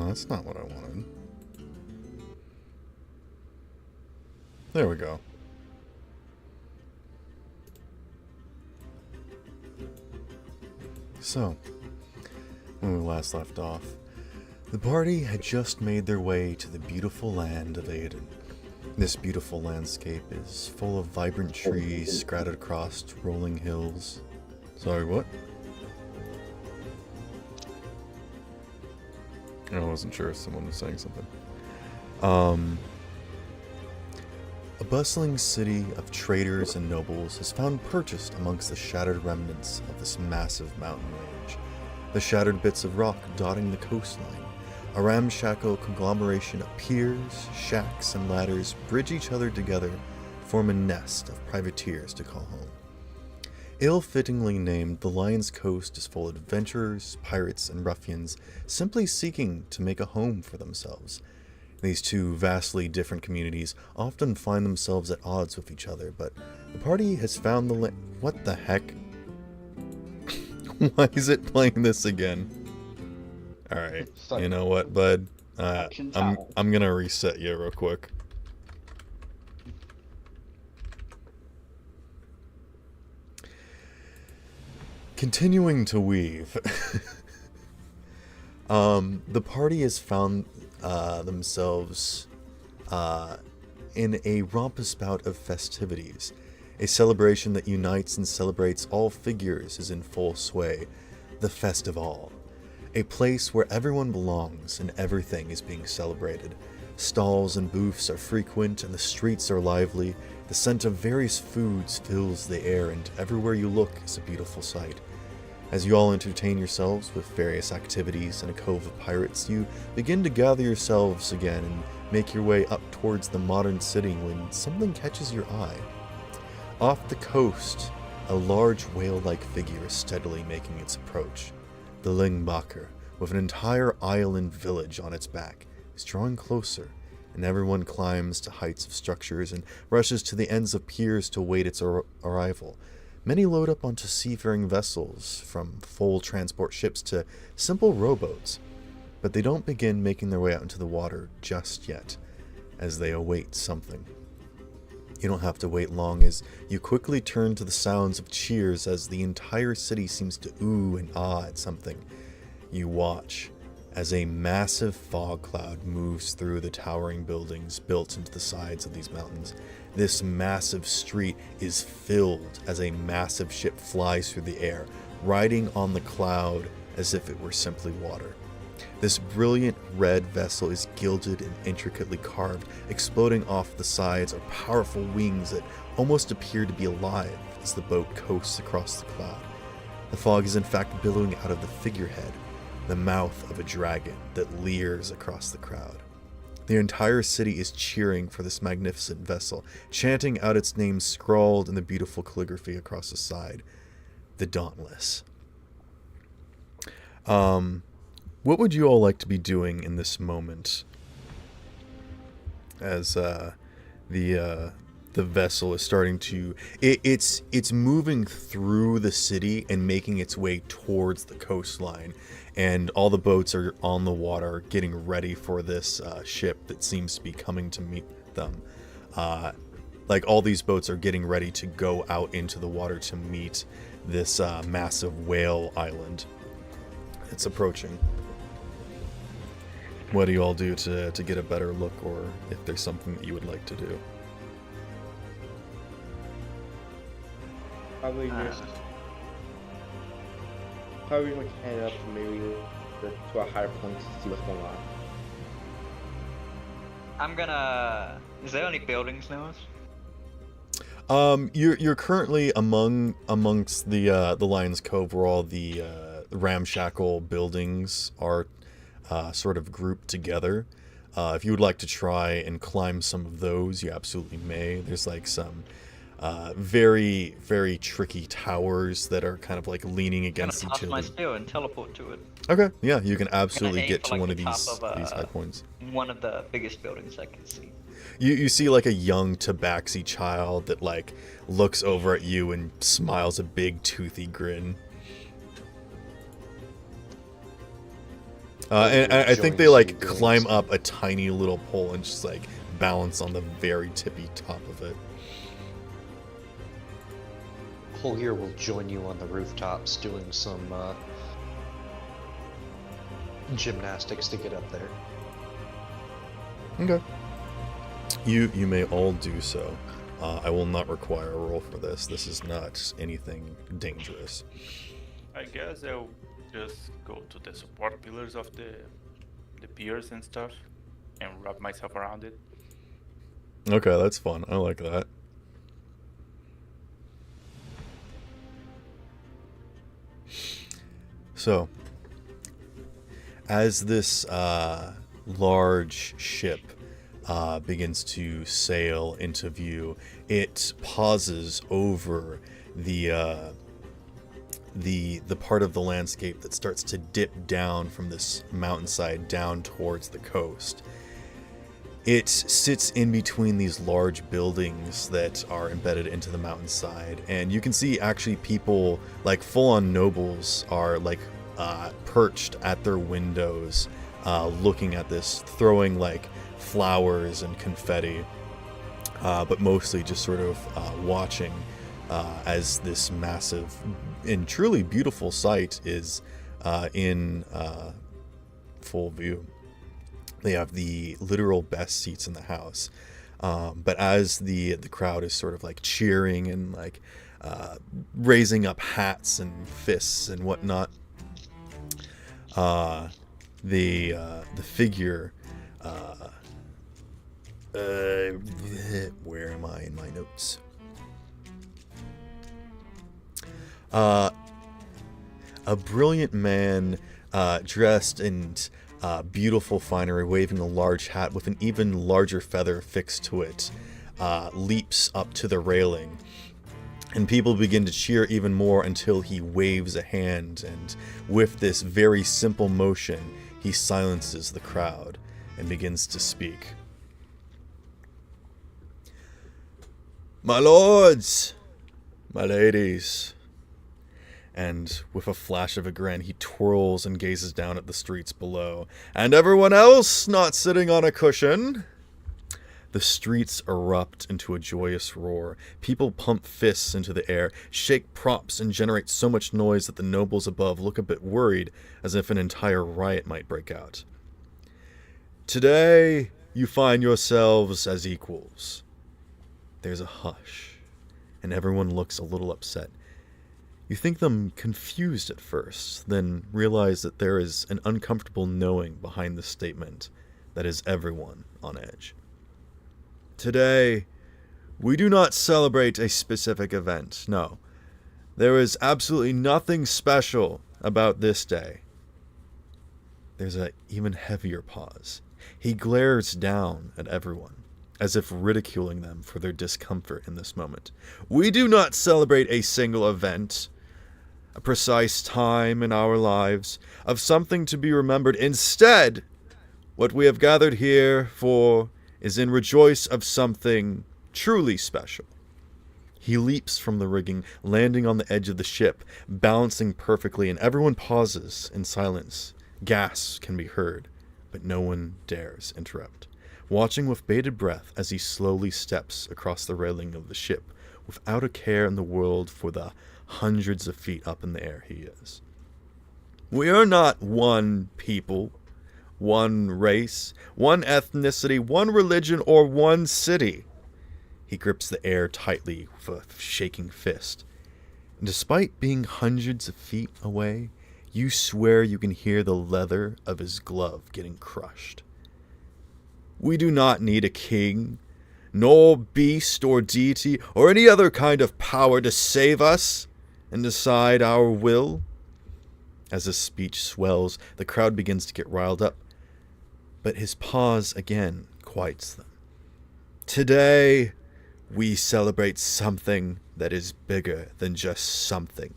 that's not what I wanted. There we go. So, when we last left off, the party had just made their way to the beautiful land of Aiden. This beautiful landscape is full of vibrant trees scattered across rolling hills. Sorry, what? I wasn't sure if someone was saying something. A bustling city of traders and nobles has found purchased amongst the shattered remnants of this massive mountain range. The shattered bits of rock dotting the coastline. A ramshackle conglomeration of piers, shacks, and ladders bridge each other together to form a nest of privateers to call home. Ill-fittingly named, the Lion's Coast is full of adventurers, pirates, and ruffians simply seeking to make a home for themselves. These two vastly different communities often find themselves at odds with each other, but the party has found the What the heck? Why is it playing this again? Alright, you know what, bud? I'm gonna reset you real quick. Continuing to weave. The party has found themselves in a rompous bout of festivities. A celebration that unites and celebrates all figures is in full sway. The Festival. A place where everyone belongs and everything is being celebrated. Stalls and booths are frequent and the streets are lively. The scent of various foods fills the air and everywhere you look is a beautiful sight. As you all entertain yourselves with various activities in a cove of pirates, you begin to gather yourselves again and make your way up towards the modern city when something catches your eye. Off the coast, a large whale-like figure is steadily making its approach. The Lingbacher, with an entire island village on its back, is drawing closer, and everyone climbs to heights of structures and rushes to the ends of piers to await its arrival. Many load up onto seafaring vessels, from full transport ships to simple rowboats, but they don't begin making their way out into the water just yet, as they await something. You don't have to wait long as you quickly turn to the sounds of cheers as the entire city seems to ooh and ah at something. You watch as a massive fog cloud moves through the towering buildings built into the sides of these mountains. This massive street is filled as a massive ship flies through the air, riding on the cloud as if it were simply water. This brilliant red vessel is gilded and intricately carved. Exploding off the sides are powerful wings that almost appear to be alive as the boat coasts across the cloud. The fog is in fact billowing out of the figurehead, the mouth of a dragon that leers across the crowd. The entire city is cheering for this magnificent vessel, chanting out its name scrawled in the beautiful calligraphy across the side. The Dauntless. What would you all like to be doing in this moment? As the vessel is starting to it's moving through the city and making its way towards the coastline, and all the boats are on the water getting ready for this ship that seems to be coming to meet them. Like all these boats are getting ready to go out into the water to meet this massive whale island. It's approaching. What do you all do to get a better look, or if there's something that you would like to do? Probably like head up maybe to a higher point to see what's going on. I'm gonna. Is there any buildings near us? You're currently amongst the Lion's Cove, where all the ramshackle buildings are sort of grouped together. If you would like to try and climb some of those, you absolutely may. There's like some very, very tricky towers that are kind of like leaning against each other. I'm gonna toss my spear and teleport to it. Okay, yeah, you can absolutely get to like one of the these top of, high points. One of the biggest buildings I can see. You see like a young tabaxi child that like looks over at you and smiles a big toothy grin. And I think they joins like you doing climb so. up a tiny little pole and just like balance on the very tippy top of it. Holger will join you on the rooftops doing some gymnastics to get up there. Okay. You may all do so. I will not require a roll for this. This is not anything dangerous. I guess I'll just go to the support pillars of the piers and stuff and wrap myself around it. Okay, that's fun. I like that. So, as this large ship begins to sail into view, it pauses over the part of the landscape that starts to dip down from this mountainside down towards the coast. It sits in between these large buildings that are embedded into the mountainside, and you can see actually people, like full-on nobles, are like perched at their windows, looking at this, throwing like flowers and confetti, but mostly just sort of watching as this massive and truly beautiful sight is in full view. They have the literal best seats in the house. But as the crowd is sort of like cheering and like raising up hats and fists and whatnot, the figure, where am I in my notes? A brilliant man dressed in beautiful finery, waving a large hat with an even larger feather fixed to it, leaps up to the railing. And people begin to cheer even more until he waves a hand, and with this very simple motion, he silences the crowd and begins to speak. My lords, my ladies. And with a flash of a grin, he twirls and gazes down at the streets below. And everyone else not sitting on a cushion. The streets erupt into a joyous roar. People pump fists into the air, shake props, and generate so much noise that the nobles above look a bit worried, as if an entire riot might break out. Today, you find yourselves as equals. There's a hush, and everyone looks a little upset. You think them confused at first, then realize that there is an uncomfortable knowing behind the statement that is everyone on edge. Today, we do not celebrate a specific event, no. There is absolutely nothing special about this day. There's an even heavier pause. He glares down at everyone, as if ridiculing them for their discomfort in this moment. We do not celebrate a single event, a precise time in our lives, of something to be remembered. Instead, what we have gathered here for is in rejoice of something truly special. He leaps from the rigging, landing on the edge of the ship, balancing perfectly, and everyone pauses in silence. Gasps can be heard, but no one dares interrupt, watching with bated breath as he slowly steps across the railing of the ship, without a care in the world for the hundreds of feet up in the air he is. We are not one people, one race, one ethnicity, one religion, or one city. He grips the air tightly with a shaking fist. And despite being hundreds of feet away, you swear you can hear the leather of his glove getting crushed. We do not need a king, nor beast or deity, or any other kind of power to save us and decide our will. As his speech swells, the crowd begins to get riled up, but his pause again quiets them. Today, we celebrate something that is bigger than just something.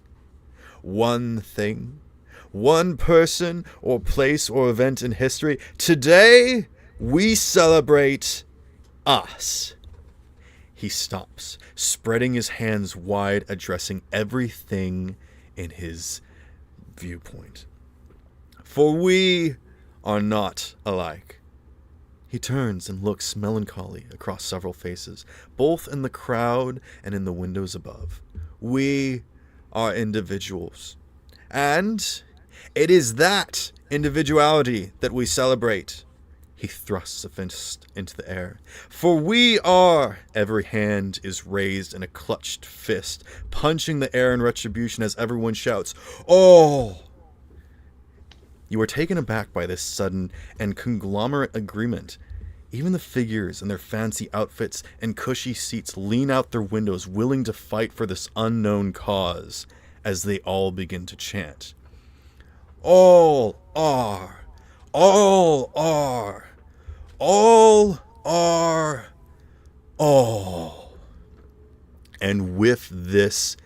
One thing, one person or place or event in history. Today, we celebrate us. He stops, spreading his hands wide, addressing everything in his viewpoint. For we are not alike. He turns and looks melancholy across several faces, both in the crowd and in the windows above. We are individuals. And it is that individuality that we celebrate. He thrusts a fist into the air. For we are... Every hand is raised in a clutched fist, punching the air in retribution as everyone shouts, "All!" You are taken aback by this sudden and conglomerate agreement. Even the figures in their fancy outfits and cushy seats lean out their windows, willing to fight for this unknown cause, as they all begin to chant. All are. All are. All are. All. And with this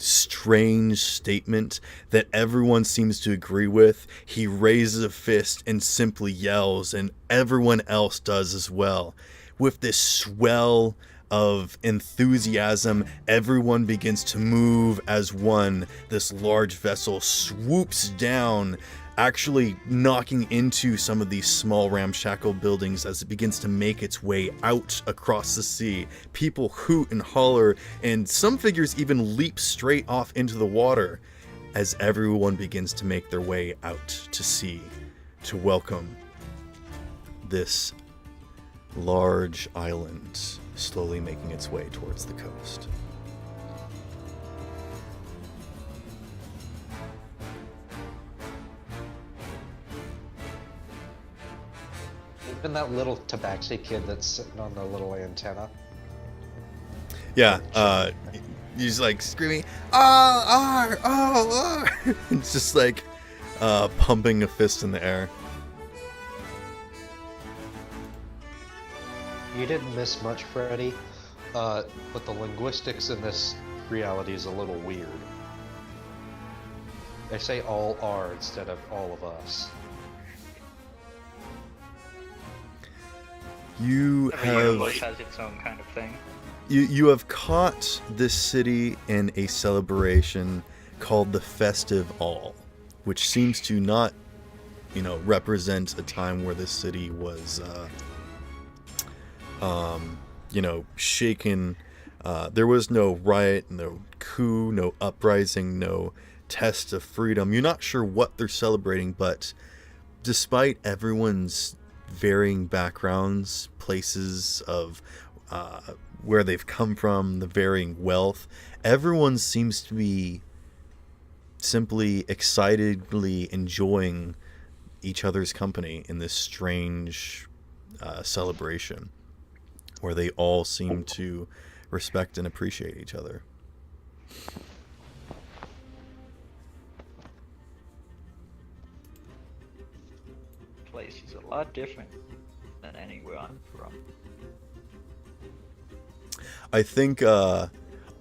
strange statement that everyone seems to agree with, he raises a fist and simply yells, and everyone else does as well. With this swell of enthusiasm, everyone begins to move as one. This large vessel swoops down, actually knocking into some of these small ramshackle buildings as it begins to make its way out across the sea. People hoot and holler, and some figures even leap straight off into the water as everyone begins to make their way out to sea to welcome this large island slowly making its way towards the coast. Even that little tabaxi kid that's sitting on the little antenna. Yeah, he's like screaming, "All are, all are!" It's just like pumping a fist in the air. You didn't miss much, Freddy, but the linguistics in this reality is a little weird. They say all are instead of all of us. You Every English have has its own kind of thing. you have caught this city in a celebration called the Festive All, which seems to not, represent a time where this city was, shaken. There was no riot, no coup, no uprising, no test of freedom. You're not sure what they're celebrating, but despite everyone's varying backgrounds, places of where they've come from, the varying wealth, everyone seems to be simply excitedly enjoying each other's company in this strange celebration where they all seem to respect and appreciate each other. Place is a lot different than anywhere I'm from. I think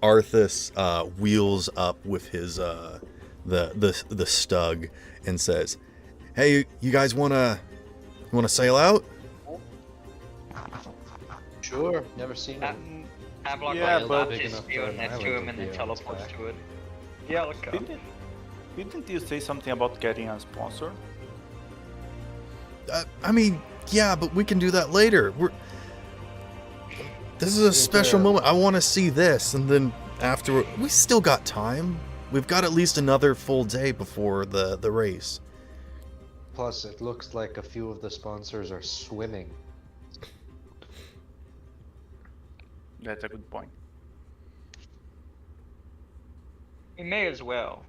Arthas wheels up with his the stug and says, "Hey, you guys wanna sail out?" Sure, never seen it. Havelock Yeah, like but- launches Big enough spear for an next to island him to and then be on its teleports back. to it. Yeah, look up. Didn't you say something about getting a sponsor? Yeah, but we can do that later. This is a special moment. I want to see this, and then after we still got time. We've got at least another full day before the race. Plus, it looks like a few of the sponsors are swimming. That's a good point. We may as well.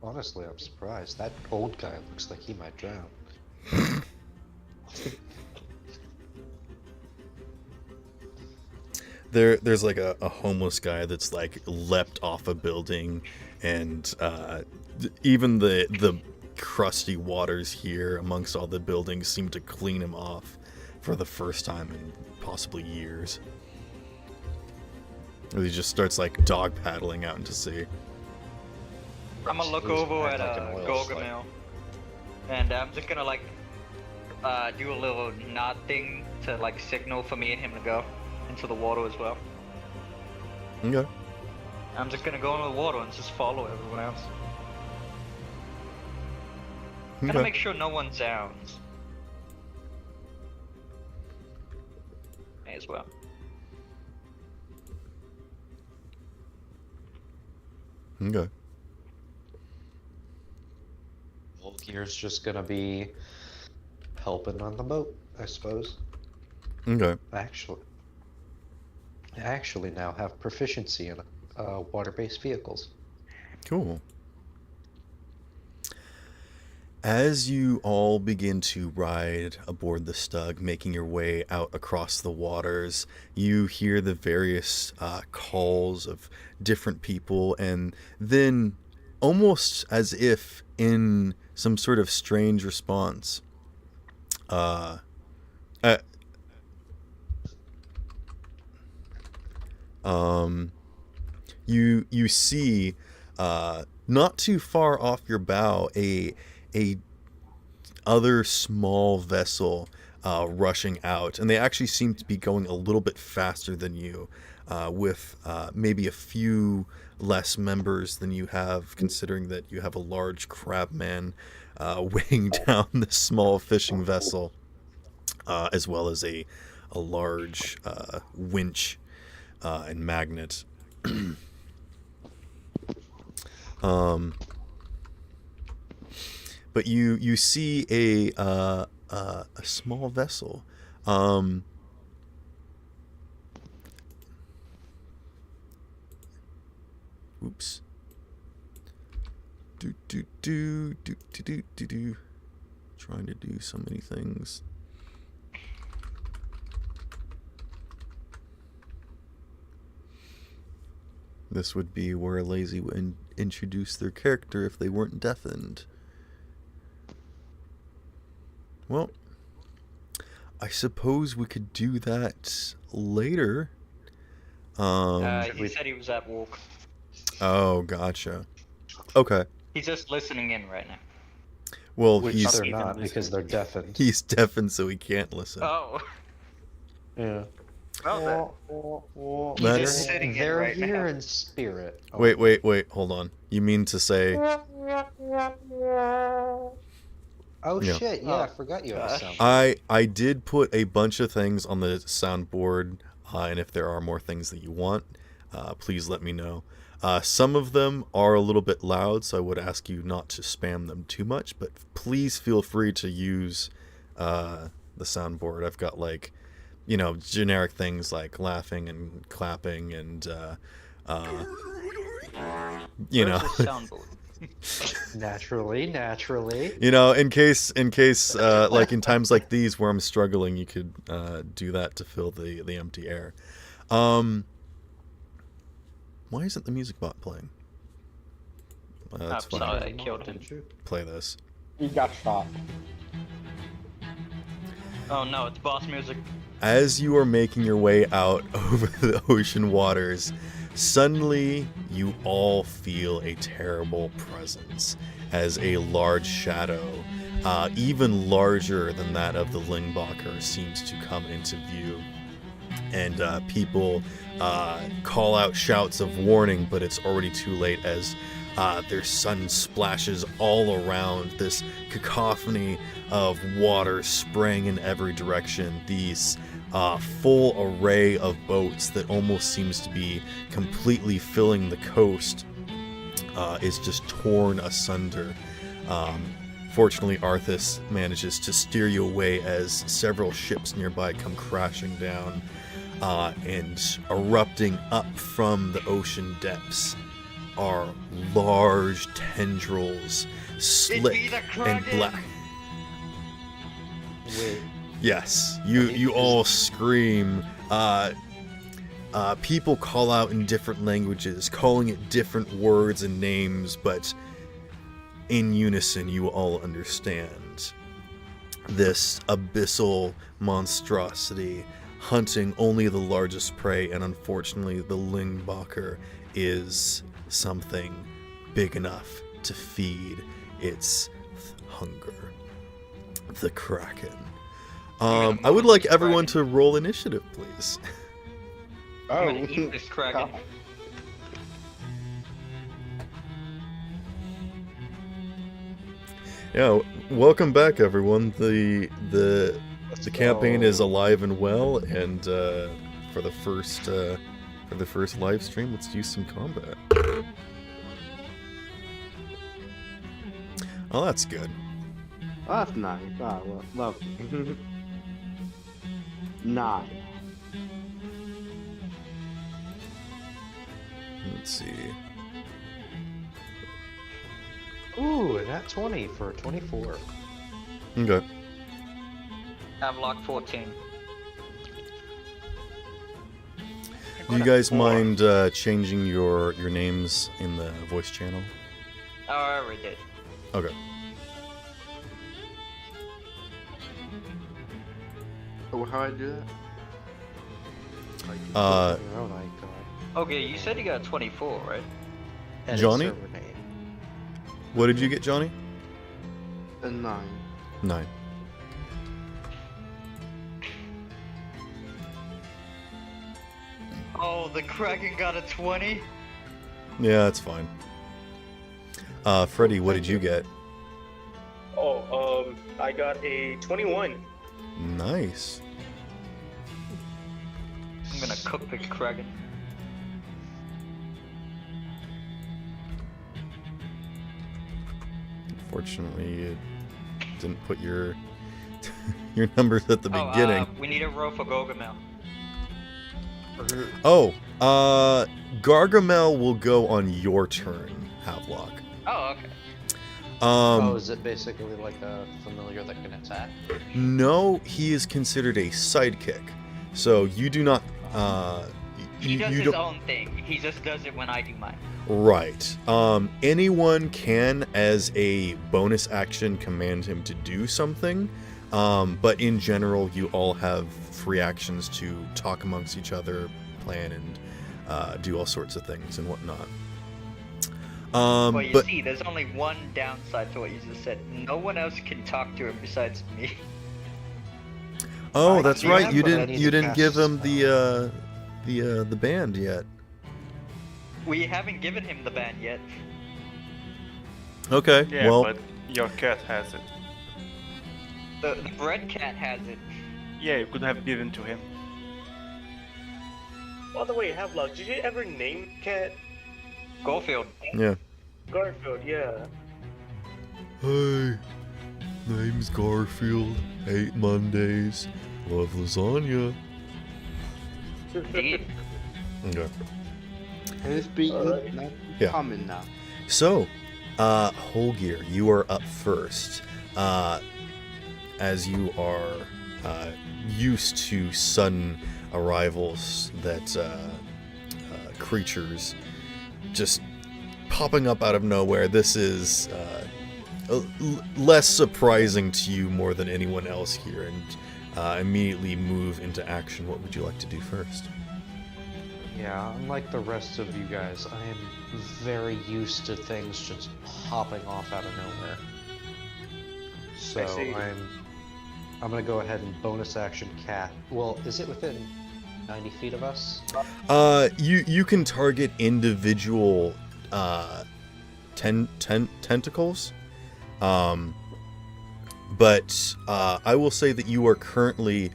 Honestly, I'm surprised. That old guy looks like he might drown. There's like a homeless guy that's like leapt off a building, and even the crusty waters here amongst all the buildings seem to clean him off for the first time in possibly years. He just starts like dog paddling out into sea. I'm gonna look It was over kind at of like an oil slick. Gargamel, and I'm just gonna like do a little nod thing to like signal for me and him to go into the water as well. Okay. I'm just gonna go into the water and just follow everyone else. Gonna Okay. make sure no one sounds. May as well. Okay. Volkier's just gonna be helping on the boat, I suppose. Okay. I actually now have proficiency in water-based vehicles. Cool. As you all begin to ride aboard the Stug, making your way out across the waters, you hear the various calls of different people, and then, almost as if in some sort of strange response, uh, uh, you see not too far off your bow a other small vessel rushing out, and they actually seem to be going a little bit faster than you, with maybe a few less members than you have, considering that you have a large crabman weighing down this small fishing vessel, as well as a large winch and magnet. But you see a small vessel. Oops. Do. Trying to do so many things. This would be where Lazy would introduce their character if they weren't deafened. Well, I suppose we could do that later. He said he was at walk. Oh, gotcha. Okay. He's just listening in right now. Well, Which he's they're not, because they're deafened. he's deafened, so he can't listen. Oh. Yeah. Well, That's- he's just sitting in They're right here now. in spirit. Wait, hold on. You mean to say... Oh Yeah. shit, yeah, I Oh, forgot you had a gosh. sound. I did put a bunch of things on the soundboard, and if there are more things that you want, please let me know. Some of them are a little bit loud, so I would ask you not to spam them too much, but please feel free to use the soundboard. I've got, like, you know, generic things like laughing and clapping and, you know... Where's the soundboard? Naturally. You know, in case, like in times like these where I'm struggling, you could do that to fill the empty air. Why isn't the music bot playing? That's I'm fine. sorry, I killed him. Play this. He got shot. Oh no, it's boss music. As you are making your way out over the ocean waters, suddenly you all feel a terrible presence as a large shadow, even larger than that of the Lingbacher, seems to come into view. And people call out shouts of warning, but it's already too late as their sun splashes all around, this cacophony of water spraying in every direction. These full array of boats that almost seems to be completely filling the coast is just torn asunder. Fortunately, Arthas manages to steer you away as several ships nearby come crashing down, and erupting up from the ocean depths are large tendrils, slick the and Kraken! black. Wait. Yes, you all scream. People call out in different languages, calling it different words and names, but in unison you all understand. This abyssal monstrosity hunting only the largest prey, and unfortunately the Lingbacher is something big enough to feed its hunger. The Kraken. I would like everyone to roll initiative, please. I'm gonna eat this Kraken. Yeah, welcome back, everyone. The campaign is alive and well, and for the first live stream, let's do some combat. Oh, that's good. Oh, that's nice. Oh, well, lovely. Nice. Let's see. Ooh, and that 20 for 24. Okay. Havelock 14. Do you guys mind changing your names in the voice channel? Oh, I already did. Okay. Oh, how I do that? Uh, Oh my god. Okay, you said you got 24, right? Edit Johnny? server name. what did you get, Johnny? A 9. 9. Oh, the Kraken got a 20? Yeah, that's fine. Freddie, what did you get? Oh, I got a 21. Nice. I'm gonna cook the Kraken. Unfortunately, you didn't put your your numbers at the beginning. We need a row for Gargamel. Gargamel will go on your turn, Havelock. Oh, okay. Oh, is it basically like a familiar that can attack? No, he is considered a sidekick. So you do not. He does you his don't- own thing. He just does it when I do mine. Right. Anyone can, as a bonus action, command him to do something. But in general, you all have free actions to talk amongst each other, plan, and do all sorts of things and whatnot. Well, you But see, there's only one downside to what you just said. No one else can talk to him besides me. oh, that's Yeah, right. You but I didn't. need You to didn't cast give a him the band yet. We haven't given him the ban yet. Okay. Yeah, well, but your cat has it. The red cat has it. Yeah, you could have given to him. By the way, Havelock, did you ever name cat Goldfield. yeah. Garfield? Yeah. Hey, name's Garfield. Hate Mondays. Love lasagna. Indeed. Okay. And it's being Alright. not Yeah. common now. So, Holgear, you are up first. As you are used to sudden arrivals that creatures just popping up out of nowhere, this is less surprising to you more than anyone else here, and immediately move into action. What would you like to do first? Yeah, unlike the rest of you guys, I am very used to things just popping off out of nowhere. So see. I'm gonna go ahead and bonus action cat. Well, is it within 90 feet of us? You can target individual tentacles, but I will say that you are currently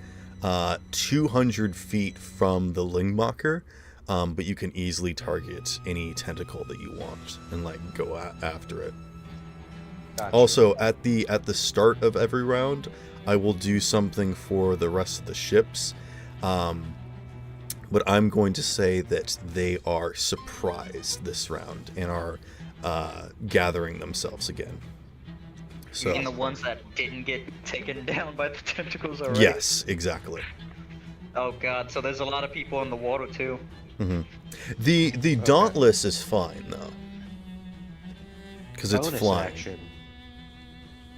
200 feet from the Lingmacher, but you can easily target any tentacle that you want and like go after it. Gotcha. Also, at the start of every round, I will do something for the rest of the ships. But I'm going to say that they are surprised this round and are gathering themselves again. So Even the ones that didn't get taken down by the tentacles already. yes, exactly. Oh god, so there's a lot of people in the water too. hmm The Dauntless is fine though, because it's Bonus flying. action.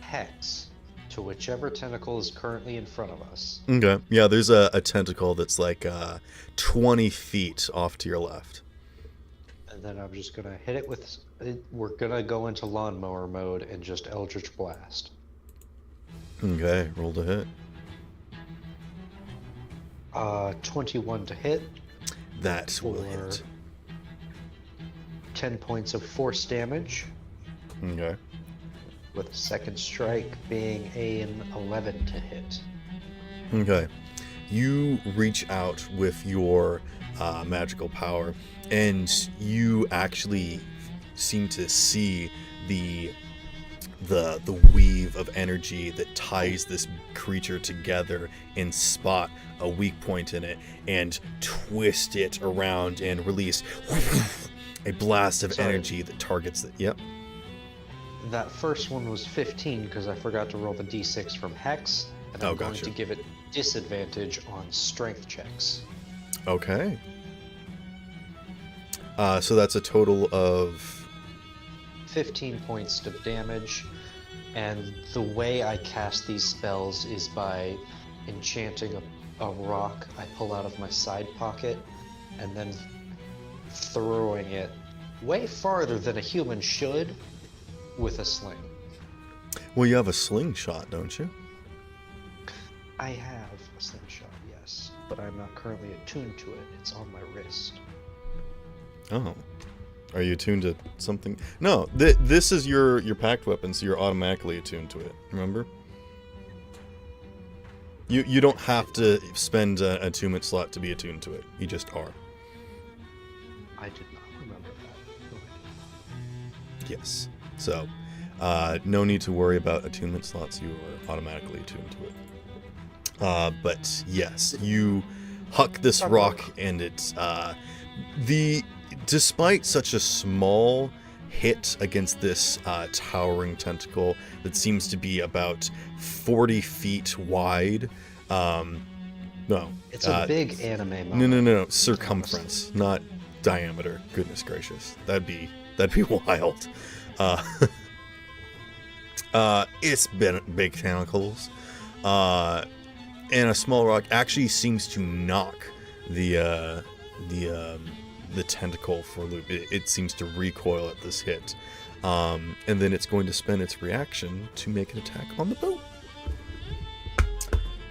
Hex to whichever tentacle is currently in front of us. Okay, yeah, there's a tentacle that's like 20 feet off to your left. And then I'm just gonna hit it with. We're gonna go into lawnmower mode and just Eldritch Blast. Okay, roll to hit. 21 to hit, That will for hit. 10 points of force damage. Okay. with a second strike being an 11 to hit. Okay. You reach out with your magical power, and you actually seem to see the weave of energy that ties this creature together and spot a weak point in it and twist it around and release a blast of energy that targets it. Yep. That first one was 15 because I forgot to roll the d6 from Hex, and I'm going to give it disadvantage on strength checks. Okay. So that's a total of 15 points of damage, and the way I cast these spells is by enchanting a rock I pull out of my side pocket and then throwing it way farther than a human should with a sling. Well, you have a slingshot, don't you? I have a slingshot, yes, but I'm not currently attuned to it. It's on my wrist. Oh. Are you attuned to something? No, this is your packed weapon, so you're automatically attuned to it. Remember? You don't have to spend an attunement slot to be attuned to it. You just are. I did not remember that. No, I did not. Yes. So, no need to worry about attunement slots. You are automatically attuned to it. But yes, you huck this rock, and it's despite such a small hit against this towering tentacle that seems to be about 40 feet wide. No. It's a big anime moment. No. Circumference, not diameter. Goodness gracious. That'd be wild. It's been big tentacles. And a small rock actually seems to knock the tentacle for a loop. It seems to recoil at this hit. And then it's going to spend its reaction to make an attack on the boat.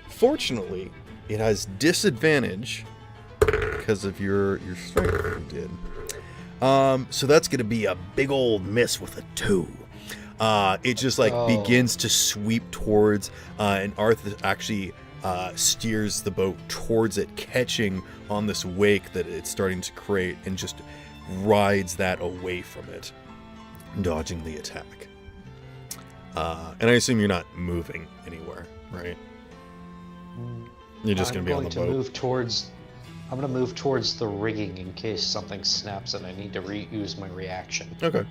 Fortunately, it has disadvantage because of your strength that you did. So that's going to be a big old miss with a 2. It just begins to sweep towards, and Arthur actually steers the boat towards it, catching on this wake that it's starting to create, and just rides that away from it, dodging the attack. And I assume you're not moving anywhere, right? You're just going to be on the boat. I'm going to move towards the rigging in case something snaps and I need to use my reaction. Okay.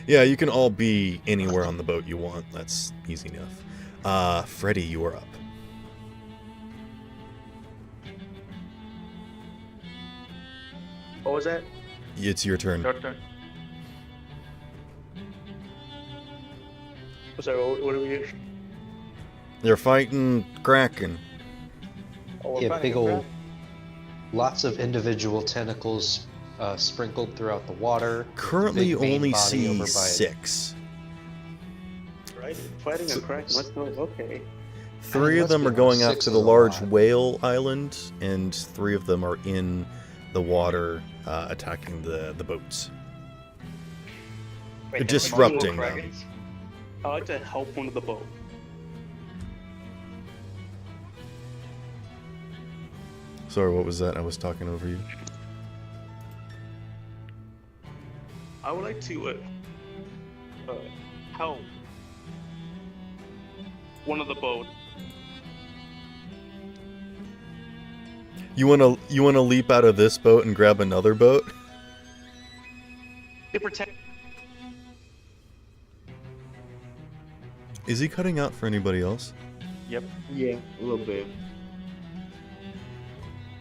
Yeah, you can all be anywhere on the boat you want. That's easy enough. Freddy, you are up. What was that? It's your turn. Your turn. Sorry, what do we do? They're fighting Kraken. Oh, we're Yeah, fighting big a old, crab? lots of individual tentacles sprinkled throughout the water. Currently Big main only body see over by it. 6. Right? Fighting a Kraken. Let's go. Okay. 3 of let's them be are going honest, 6 after the is a large lot. whale island, and 3 of them are in the water attacking the boats. Wait, Disrupting multiple them. Krakens? I like to help one of the boat. Sorry, what was that? I was talking over you. I would like to help one of the boat. You wanna leap out of this boat and grab another boat? They protect. Is he cutting out for anybody else? Yep. Yeah, a little bit.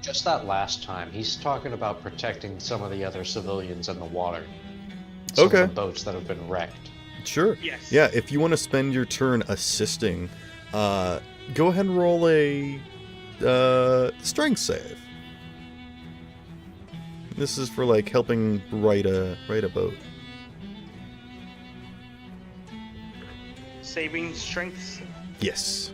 Just that last time, he's talking about protecting some of the other civilians in the water. Some Okay. of the boats that have been wrecked. Sure. Yes. Yeah, if you want to spend your turn assisting, go ahead and roll a strength save. This is for like helping right a boat. Saving strengths. Yes.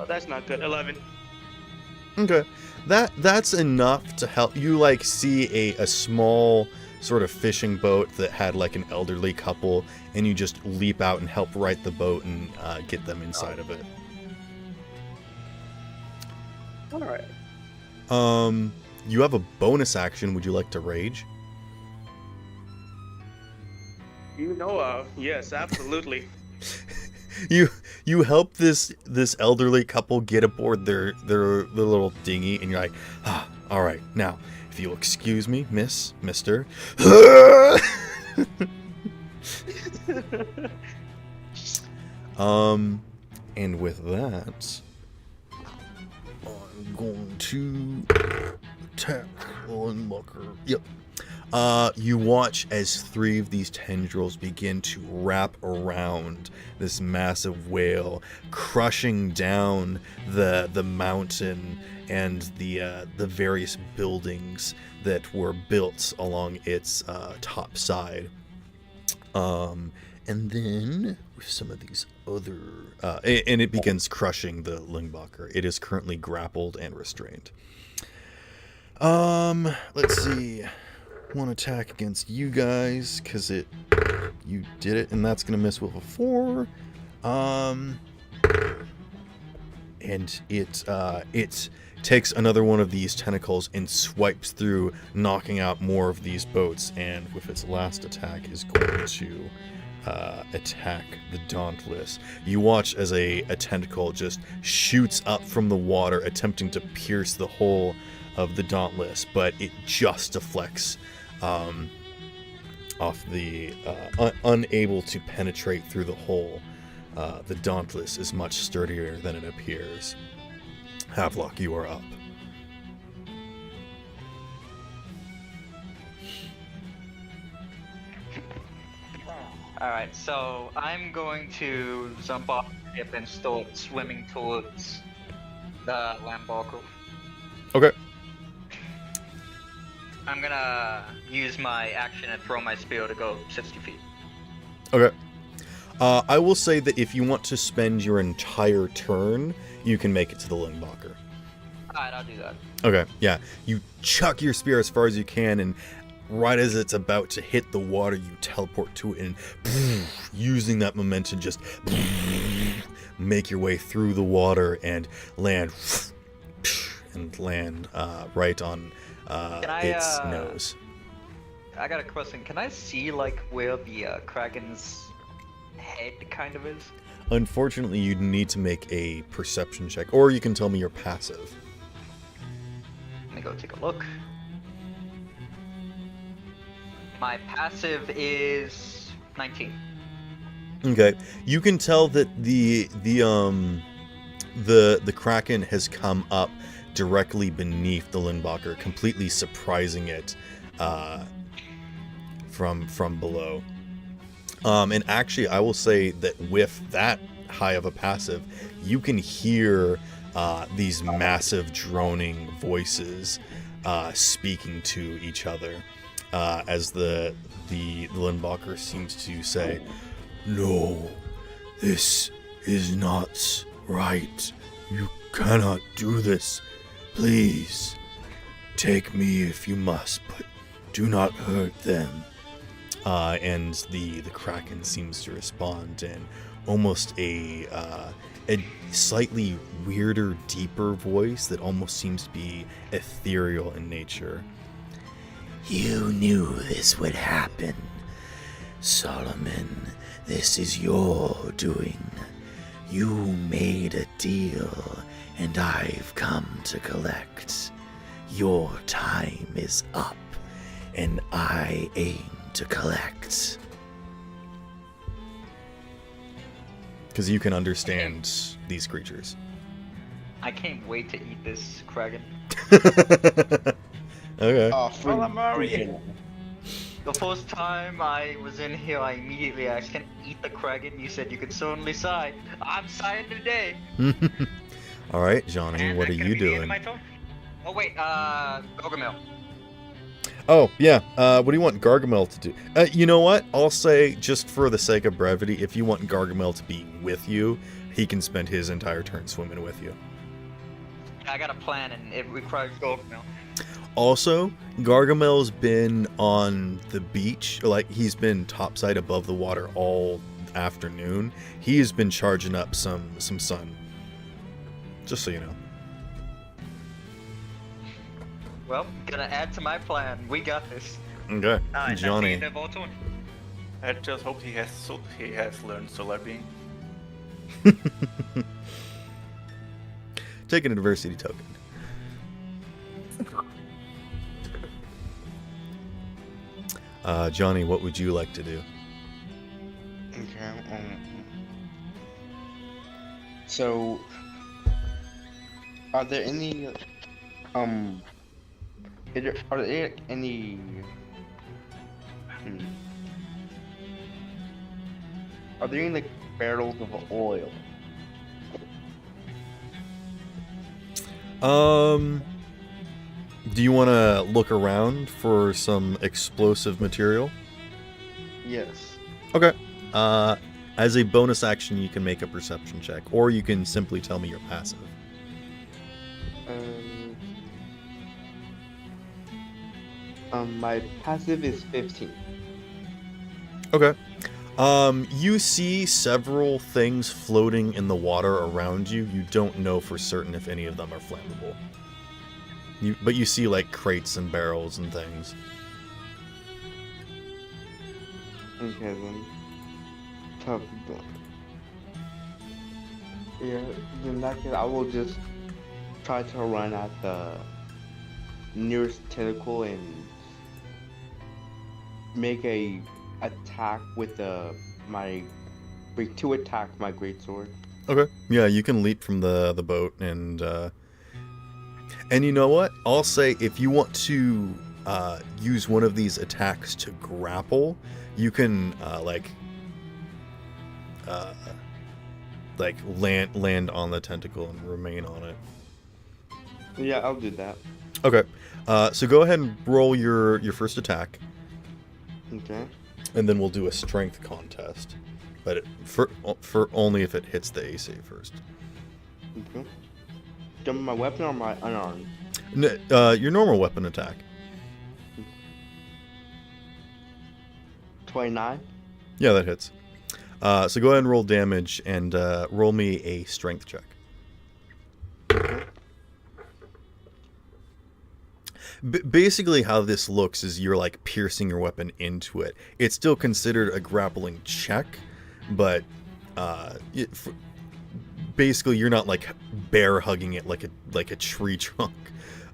That's not good. 11. Okay, that's enough to help you. Like, see a small sort of fishing boat that had like an elderly couple, and you just leap out and help right the boat and get them inside of it. All right. You have a bonus action. Would you like to rage? Yes, absolutely. You help this elderly couple get aboard their little dinghy, and you're like, all right, now if you'll excuse me, mister. And with that, I'm going to attack Unbucker. Yep. You watch as 3 of these tendrils begin to wrap around this massive whale, crushing down the mountain and the various buildings that were built along its top side. And then with some of these other, and it begins crushing the Lingbacher. It is currently grappled and restrained. Let's see. One attack against you guys, because you did it, and that's gonna miss with a 4. And it takes another one of these tentacles and swipes through, knocking out more of these boats, and with its last attack is going to attack the Dauntless. You watch as a tentacle just shoots up from the water, attempting to pierce the hull of the Dauntless, but it just deflects off the unable to penetrate through the hole. The Dauntless is much sturdier than it appears. Havelock, you are up. Alright, so I'm going to jump off the ship and start swimming towards the Lambarco. Okay. I'm gonna use my action and throw my spear to go 60 feet. Okay. I will say that if you want to spend your entire turn, you can make it to the Lingbacher. Alright, I'll do that. Okay, yeah. You chuck your spear as far as you can, and right as it's about to hit the water, you teleport to it, and using that momentum, just make your way through the water and land right on its nose. I got a question. Can I see like where the Kraken's head kind of is? Unfortunately, you'd need to make a perception check, or you can tell me you're passive. Let me go take a look. My passive is 19. Okay, you can tell that the Kraken has come up directly beneath the Lingbacher, completely surprising it from below. And actually, I will say that with that high of a passive, you can hear these massive droning voices speaking to each other, as the Lingbacher seems to say, "No, this is not right. You cannot do this. Please, take me if you must, but do not hurt them." And the Kraken seems to respond in almost a slightly weirder, deeper voice that almost seems to be ethereal in nature. "You knew this would happen, Solomon. This is your doing. You made a deal, and I've come to collect. Your time is up, and I aim to collect." Because you can understand these creatures. I can't wait to eat this Kraken. Okay. Freaking. The first time I was in here, I immediately asked, "Can I eat the Kraken?" You said you could certainly sign. I'm signing today. All right, Johnny, And what are that's gonna you be the end of doing? my turn? Oh wait, Gargamel. Oh, yeah. What do you want Gargamel to do? You know what? I'll say, just for the sake of brevity, if you want Gargamel to be with you, he can spend his entire turn swimming with you. I got a plan, and it requires Gargamel. Also, Gargamel's been on the beach, like he's been topside above the water all afternoon. He has been charging up some sun. Just so you know. Well, gonna add to my plan. We got this. Okay, Alright, Johnny. that's the end of our turn. I just hope he has learned Solar Beam. Take an adversity token. Johnny, what would you like to do? Okay. So, are there any are there any are there any like barrels of oil? Do you want to look around for some explosive material? Yes. Okay. As a bonus action, you can make a perception check, or you can simply tell me your passive. My passive is 15. Okay. You see several things floating in the water around you. You don't know for certain if any of them are flammable. But you see like crates and barrels and things. Okay then. Tough. Yeah, in that case, I will just try to run at the nearest tentacle and make a attack with my attack my greatsword. Okay. Yeah, you can leap from the boat and you know what? I'll say if you want to use one of these attacks to grapple, you can land on the tentacle and remain on it. Yeah, I'll do that. Okay. So go ahead and roll your first attack, Okay. and then we'll do a strength contest. But for only if it hits the AC first. Okay. Jump my weapon or my unarmed? Your normal weapon attack. 29. Yeah, that hits. So go ahead and roll damage and roll me a strength check. Basically, how this looks is you're like piercing your weapon into it. It's still considered a grappling check, but basically you're not like bear hugging it like a tree trunk.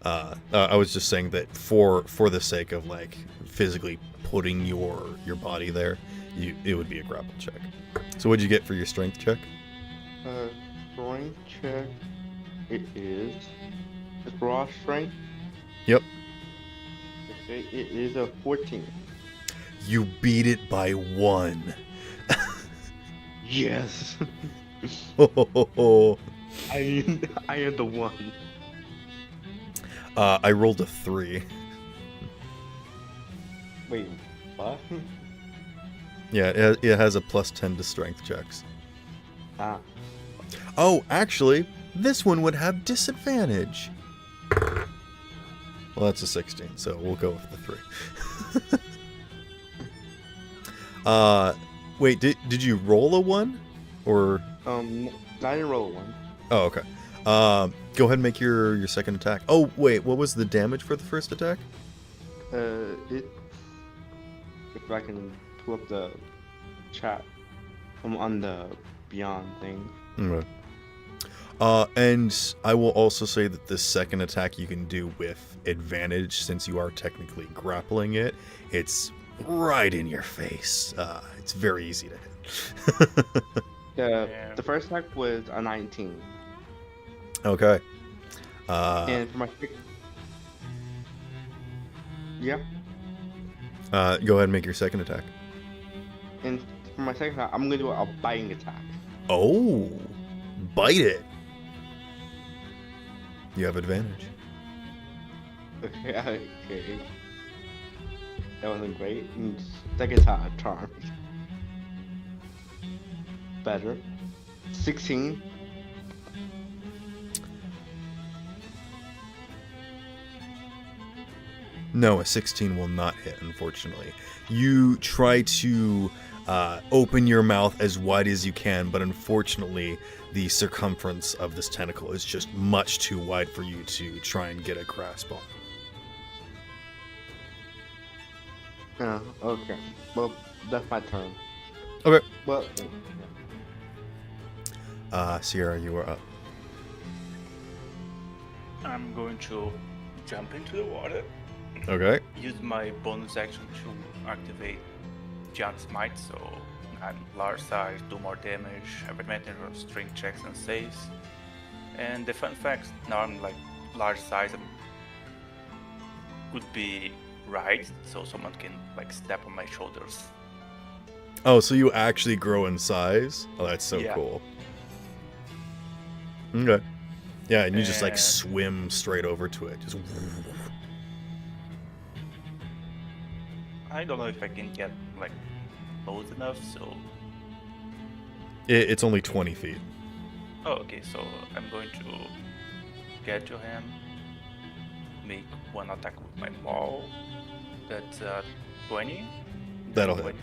I was just saying that for the sake of like physically putting your body there, it would be a grapple check. So what'd you get for your strength check? Strength check. It is. It's raw strength. Yep. Okay, it is a 14. You beat it by 1. Yes. I I am the one. rolled a 3. Wait, what? Yeah, it has a +10 to strength checks. Ah. Oh, actually, this one would have disadvantage. Well, that's a 16, so we'll go with the 3. Wait, did you roll a 1? Or... I didn't roll one. Oh, okay. Go ahead and make your second attack. Oh, wait, what was the damage for the first attack? If I can pull up the chat from on the Beyond thing. Okay. And I will also say that the second attack you can do with advantage, since you are technically grappling it. It's right in your face. It's very easy to hit. The first attack was a 19. Okay. And for my yeah. Go ahead and make your second attack. And for my second attack, I'm gonna do a biting attack. Oh, bite it. You have advantage. Okay. That wasn't great. And second attack, charm. Better. 16. No, a 16 will not hit, unfortunately. You try to open your mouth as wide as you can, but unfortunately, the circumference of this tentacle is just much too wide for you to try and get a grasp on. Okay. Well, that's my turn. Okay. Well, Sierra, you are up. I'm going to jump into the water. Okay. Use my bonus action to activate Giant Smite, so I'm large size, do more damage, have advantage on strength checks and saves. And the fun fact, now I'm like large size, could be right, so someone can like step on my shoulders. Oh, so you actually grow in size? Oh, that's so Yeah. cool. Okay. Yeah, and you just like And- swim straight over to it. Just I don't know if I can get like close enough, so it's only 20 feet. oh, okay, so I'm going to get to him, make one attack with my maul. That's 20. That'll hit.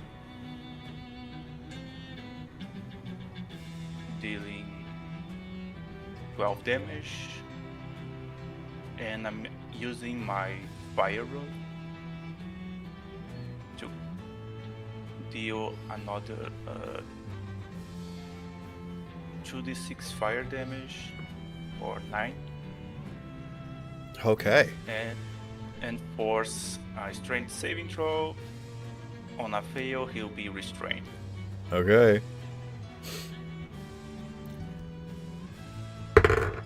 Dealing 12 damage, and I'm using my fire rune to deal another 2d6 fire damage for 9, Okay. and force a strength saving throw. On a fail, he'll be restrained. Okay.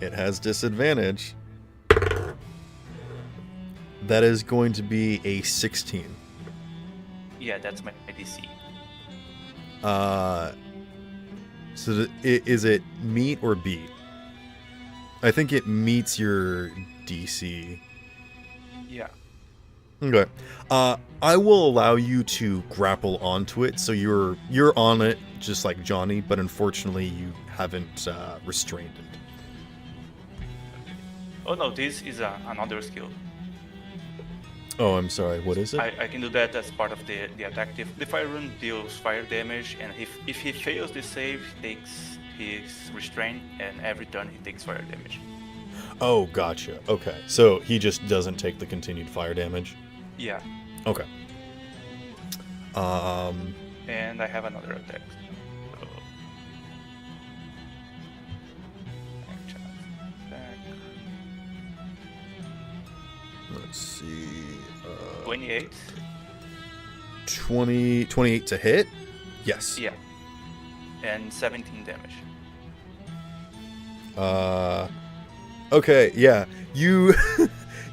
It has disadvantage. That is going to be a 16. Yeah, that's my DC. So is it meet or beat? I think it meets your DC. Yeah. Okay. I will allow you to grapple onto it, so you're on it just like Johnny, but unfortunately you haven't restrained it. Oh no, this is another skill. Oh, I'm sorry. What is it? I can do that as part of the attack. The fire rune deals fire damage, and if he fails the save, he's restrained, and every turn he takes fire damage. Oh, gotcha. Okay. So he just doesn't take the continued fire damage? Yeah, Okay. and I have another attack. So, action attack. Let's see. 28. 28 to hit? Yes. Yeah, and 17 damage. Okay, yeah. You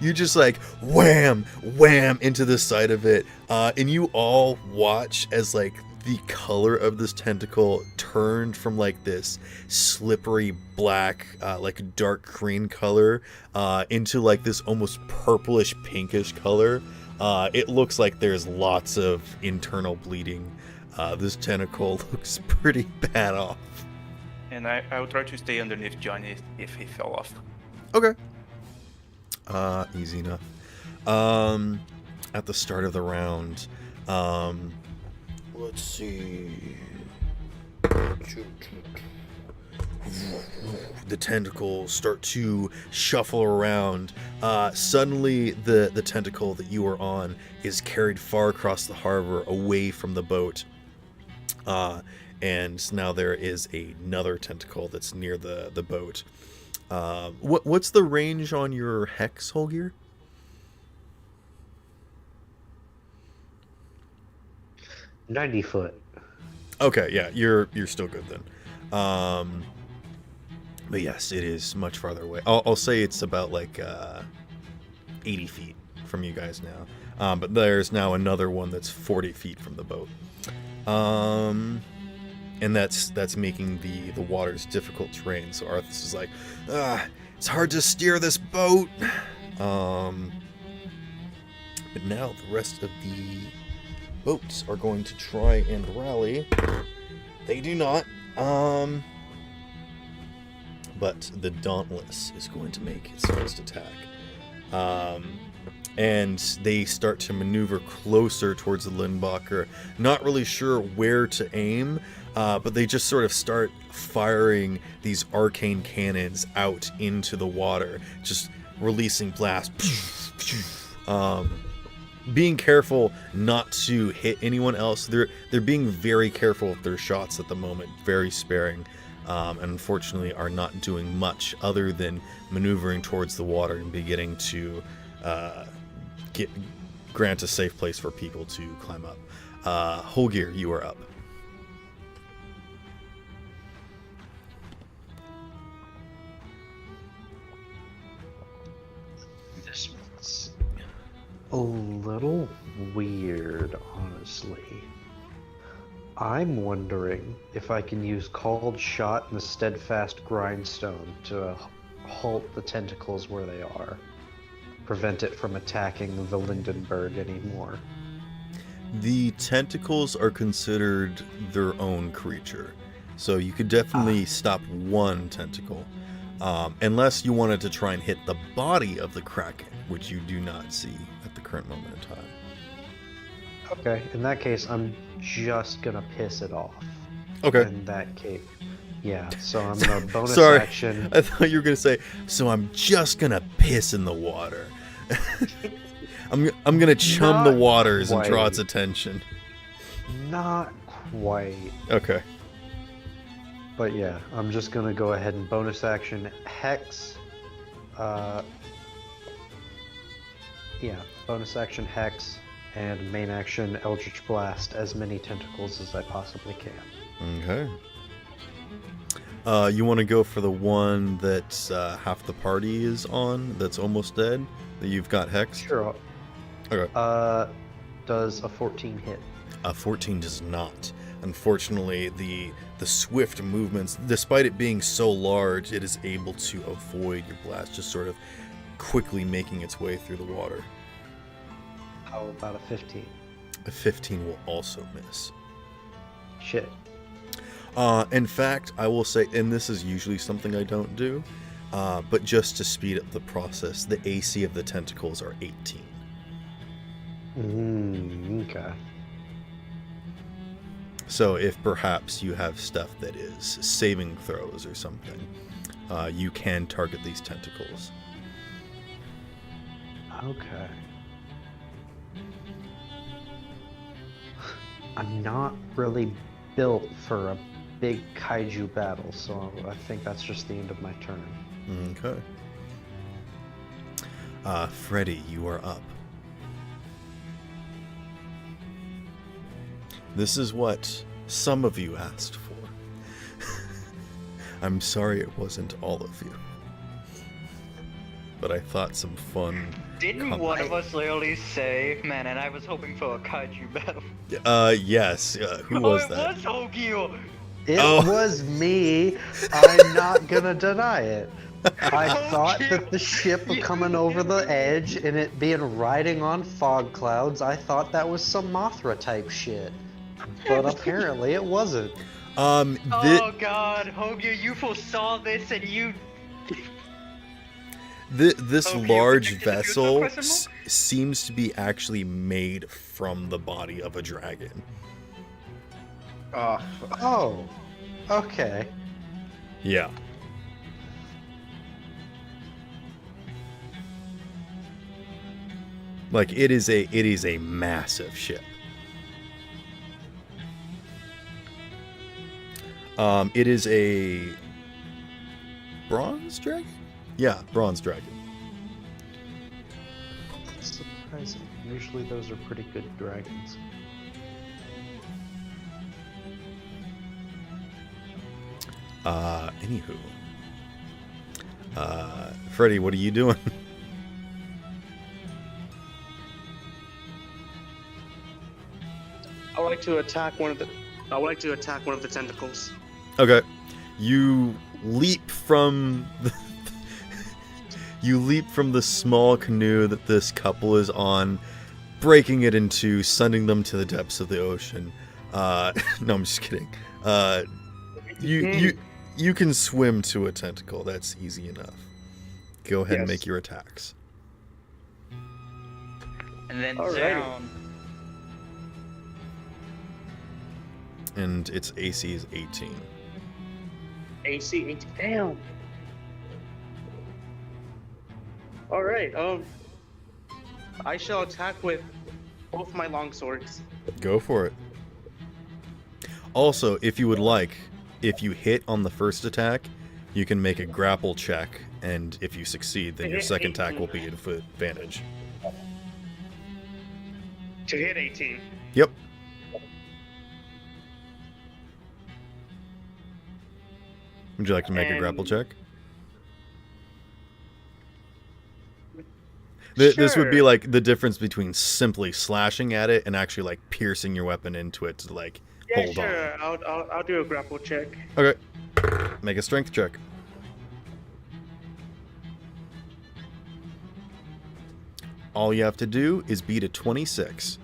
you just like wham, wham into the side of it. And you all watch as like the color of this tentacle turned from like this slippery black, like dark green color, into like this almost purplish pinkish color. It looks like there's lots of internal bleeding. This tentacle looks pretty bad off. And I will try to stay underneath Johnny if he fell off. Okay. Easy enough. At the start of the round, let's see. The tentacles start to shuffle around. Suddenly, the tentacle that you are on is carried far across the harbor, away from the boat. And now there is another tentacle that's near the boat. What's the range on your hex, Holgear? 90 foot. Okay, yeah, you're still good then. But yes, it is much farther away. I'll say it's about like 80 feet from you guys now. But there's now another one that's 40 feet from the boat. And that's making the waters difficult terrain. So Arthas is like, it's hard to steer this boat. But now the rest of the boats are going to try and rally. They do not. But the Dauntless is going to make its first attack. and they start to maneuver closer towards the Lindbacher, not really sure where to aim, but they just sort of start firing these arcane cannons out into the water, just releasing blasts. Being careful not to hit anyone else. They're being very careful with their shots at the moment, very sparing, and unfortunately are not doing much other than maneuvering towards the water and beginning to grant a safe place for people to climb up. Holgir, you are up. This one's a little weird, honestly. I'm wondering if I can use Called Shot and the Steadfast Grindstone to halt the tentacles where they are. Prevent it from attacking the Lindenberg anymore. The tentacles are considered their own creature, so you could definitely stop one tentacle, unless you wanted to try and hit the body of the Kraken, which you do not see at the current moment in time. Okay, in that case, I'm just gonna piss it off. Okay. In that case. Yeah, so I'm gonna bonus Sorry, action. I thought you were gonna say, so I'm just gonna piss in the water. I'm gonna chum the Not waters and draw quite. its attention. Not quite. Okay. But yeah, I'm just gonna go ahead and bonus action Hex. Yeah, bonus action Hex and main action Eldritch Blast as many tentacles as I possibly can. Okay. You want to go for the one that half the party is on, that's almost dead, that you've got Hex? Sure. Okay. Does a 14 hit? A 14 does not. Unfortunately, the swift movements, despite it being so large, it is able to avoid your blast, just sort of quickly making its way through the water. How about a 15? A 15 will also miss. Shit. In fact, I will say, and this is usually something I don't do, but just to speed up the process, the AC of the tentacles are 18. Okay. So if perhaps you have stuff that is saving throws or something, you can target these tentacles. Okay. I'm not really built for a big kaiju battle, so I think that's just the end of my turn. Okay. Freddy, you are up. This is what some of you asked for. I'm sorry it wasn't all of you. But I thought some fun... Didn't one of us literally say, man, and I was hoping for a kaiju battle? Yes. Who was that? It was Hogio! It Oh. was me. I'm not gonna deny it. I thought that the ship coming over the edge and it being riding on fog clouds, I thought that was some Mothra type shit. But apparently it wasn't. Oh god, Hogio, you foresaw this and you... This Okay, large predicted the future, vessel question mark? seems to be actually made from the body of a dragon. Oh, okay. Yeah. Like it is a massive ship. It is a bronze dragon? Yeah, bronze dragon. That's surprising. Usually those are pretty good dragons. Anywho. Freddy, what are you doing? I would like to attack one of the tentacles. Okay. You leap from the small canoe that this couple is on, breaking it in two, sending them to the depths of the ocean. No, I'm just kidding. You can swim to a tentacle. That's easy enough. Go ahead and Yes. make your attacks. And then Alrighty. down. And its AC is 18. AC 8. Damn. All right. I shall attack with both my long swords. Go for it. Also, if you would like, if you hit on the first attack, you can make a grapple check, and if you succeed, then your second attack will be at advantage. To hit 18. Yep. Would you like to make a grapple check? This would be Sure. like the difference between simply slashing at it and actually like piercing your weapon into it to like Yeah, hold sure. I'll do a grapple check. on. Okay. Make a strength check. All you have to do is beat a 26.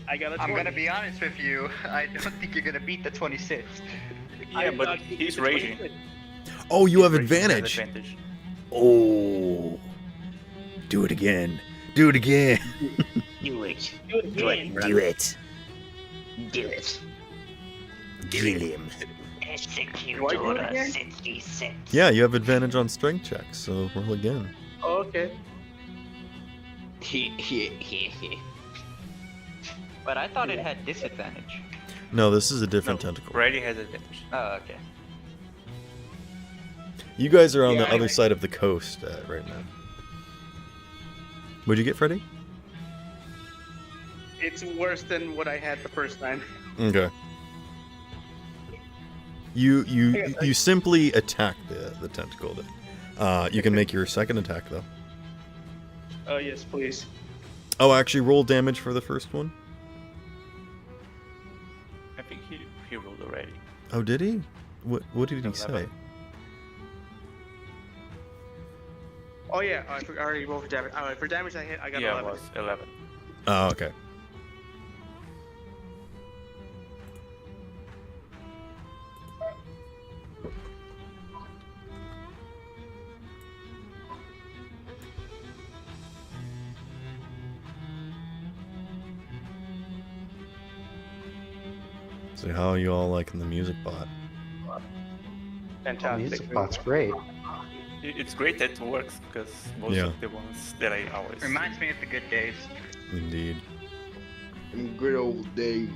I got a 20. I'm gonna be honest with you. I don't think you're gonna beat the 26. Yeah, but he's raging. Oh, you have He's raging, he has advantage. advantage. Oh. Do it again. Do it again. Do it. Do it again. Do it. Do it. Kill him. Execute Do I do it order again? 66. Yeah, you have advantage on strength checks, so roll again. Oh, okay. But I thought it had disadvantage. No, this is a different No, tentacle. Freddy has advantage. Oh, okay. You guys are on Yeah, the other I- side of the coast right now. What'd you get, Freddy? It's worse than what I had the first time. Okay. You simply attack the tentacle. Then. You can make your second attack though. Oh, yes, please. Oh, actually, roll damage for the first one. I think he rolled already. Oh, did he? What did he say? 11. Oh, yeah. I already rolled for damage. For damage, I got Yeah, it 11. was 11. Oh, okay. So how are you all liking the music bot? Fantastic. Music bot's great. It's great that it works because most Yeah. of the ones that I always Reminds me of the good days. Indeed. In good old days.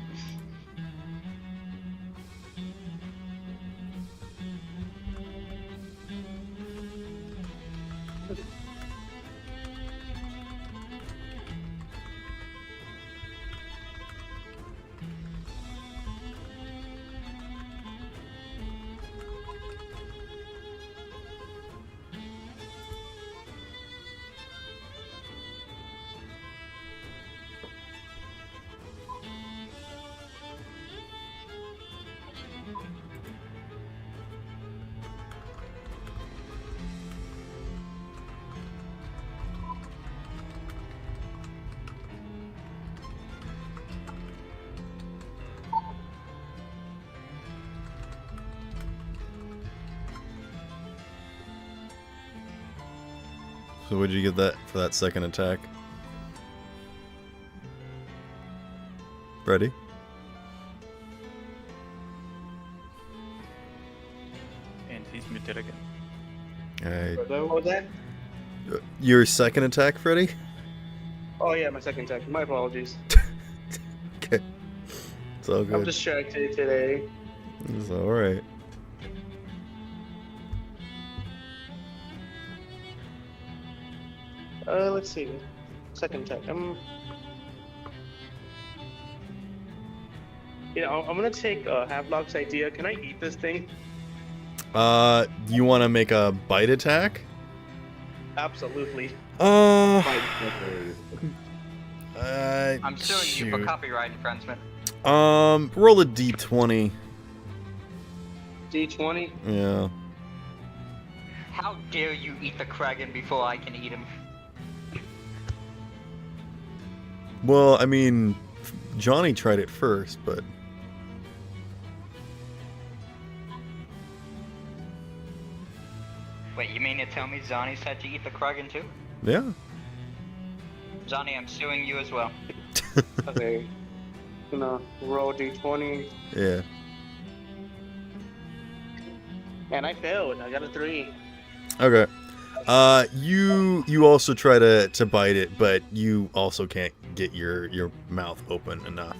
So what did you get that for that second attack? Ready? and he's muted again. Alright. What was that? Your second attack, Freddy? Oh, yeah, my second attack. My apologies. Okay. It's all I'm good. distracted today. It's alright. Let's see. Second attack. I'm gonna take Havelock's idea. Can I eat this thing? You want to make a bite attack? Absolutely. Uh, I'm suing you for shoot. copyright infringement. Roll a d20. D20. Yeah. How dare you eat the Kraken before I can eat him? Well, I mean, Johnny tried it first, but Wait, you mean to tell me Zani's had to eat the Kraken too? Yeah. Johnny, I'm suing you as well. Okay. Gonna roll d20, Yeah. and I failed. I got a 3. Okay. You also try to bite it, but you also can't get your mouth open enough.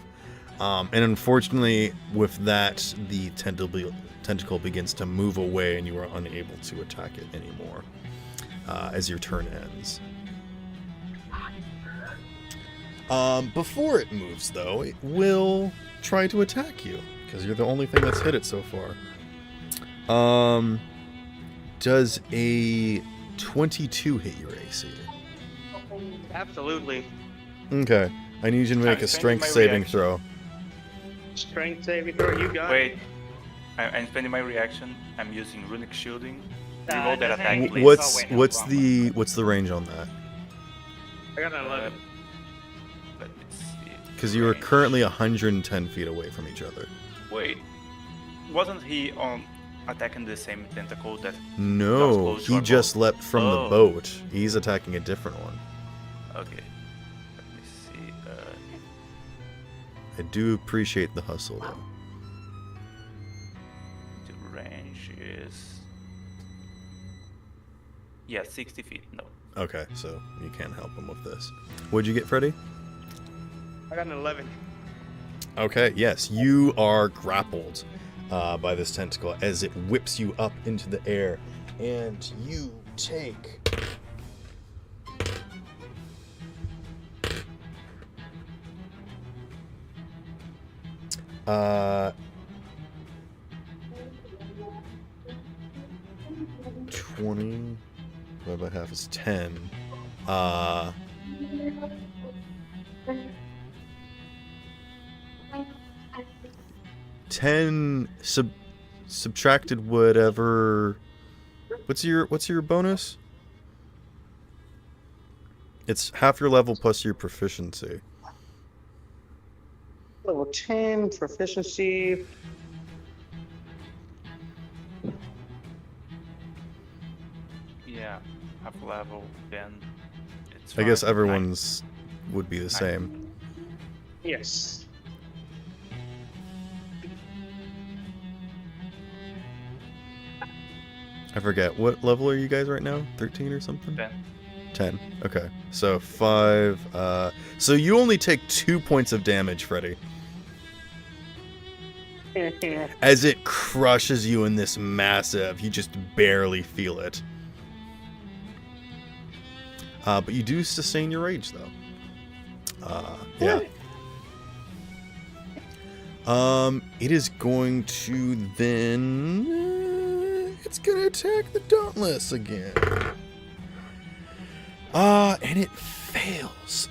And unfortunately, with that, the tentacle begins to move away, and you are unable to attack it anymore as your turn ends. Before it moves, though, it will try to attack you because you're the only thing that's hit it so far. Does a 22 hit your AC? Absolutely. Okay. I need you to make a strength saving throw. Strength saving throw, you got. Wait, I'm spending my reaction. I'm using runic shielding. Nah, Reroll it that doesn't attack, have- please. What's Oh, wait, no, what's wrong the what's the range on that? I got an 11. Let me see. Because you are Range. currently 110 feet away from each other. Wait, wasn't he on attacking the same tentacle that? No, close to he our just boat. leapt from the Oh. boat. He's attacking a different one. Okay. Let me see. I do appreciate the hustle, though. The range is. Yeah, 60 feet. No. Okay, so you can't help him with this. What'd you get, Freddy? I got an 11. Okay, yes, you are grappled by this tentacle as it whips you up into the air, and you take 20 divided by half is 10. 10 subtracted whatever. What's your bonus? It's half your level plus your proficiency. Level 10, proficiency. Yeah, half level. Then it's. I guess fine. everyone's would be the same. Yes. I forget. What level are you guys right now? 13 or something? 10. 10. Okay. So 5. So you only take 2 points of damage, Freddy. As it crushes you in this massive, you just barely feel it. But you do sustain your rage, though. Yeah. It is going to then... it's gonna attack the Dauntless again. And it fails.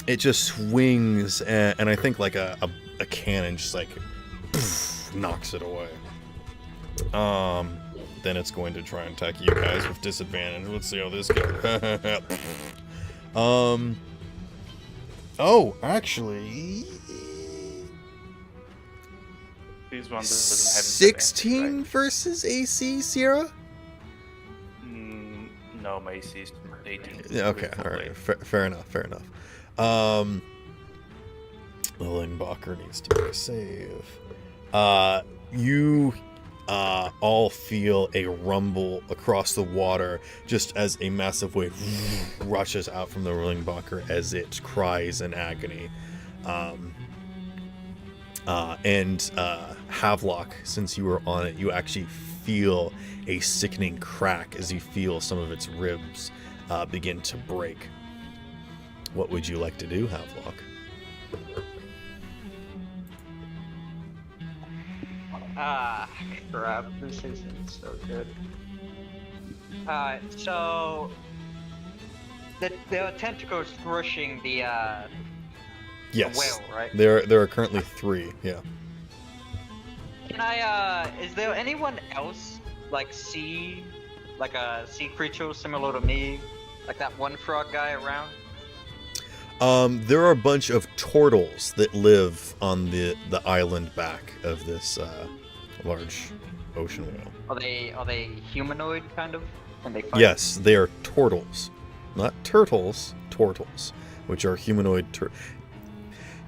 It just swings, and I think like a cannon just like poof, knocks it away. Then it's going to try and attack you guys with disadvantage. Let's see how this goes. Oh, actually, This one doesn't have 16 disadvantage, versus AC, Sierra? right? No, my AC is 18. Yeah, okay, With full all right, blade. fair enough. Lillenbacher needs to make a save. You all feel a rumble across the water just as a massive wave rushes out from the Lillenbacher as it cries in agony. And Havelock, since you were on it, you actually feel a sickening crack as you feel some of its ribs begin to break. What would you like to do, Havelock? Crap, this isn't so good. So the tentacles crushing the Yes. whale, right? There are currently 3, yeah. Can I is there anyone else like a sea creature similar to me, like that one frog guy around? There are a bunch of turtles that live on the island back of this large ocean whale. Are they humanoid kind of? And they fight? Yes, they are turtles. not turtles, tortles, which are humanoid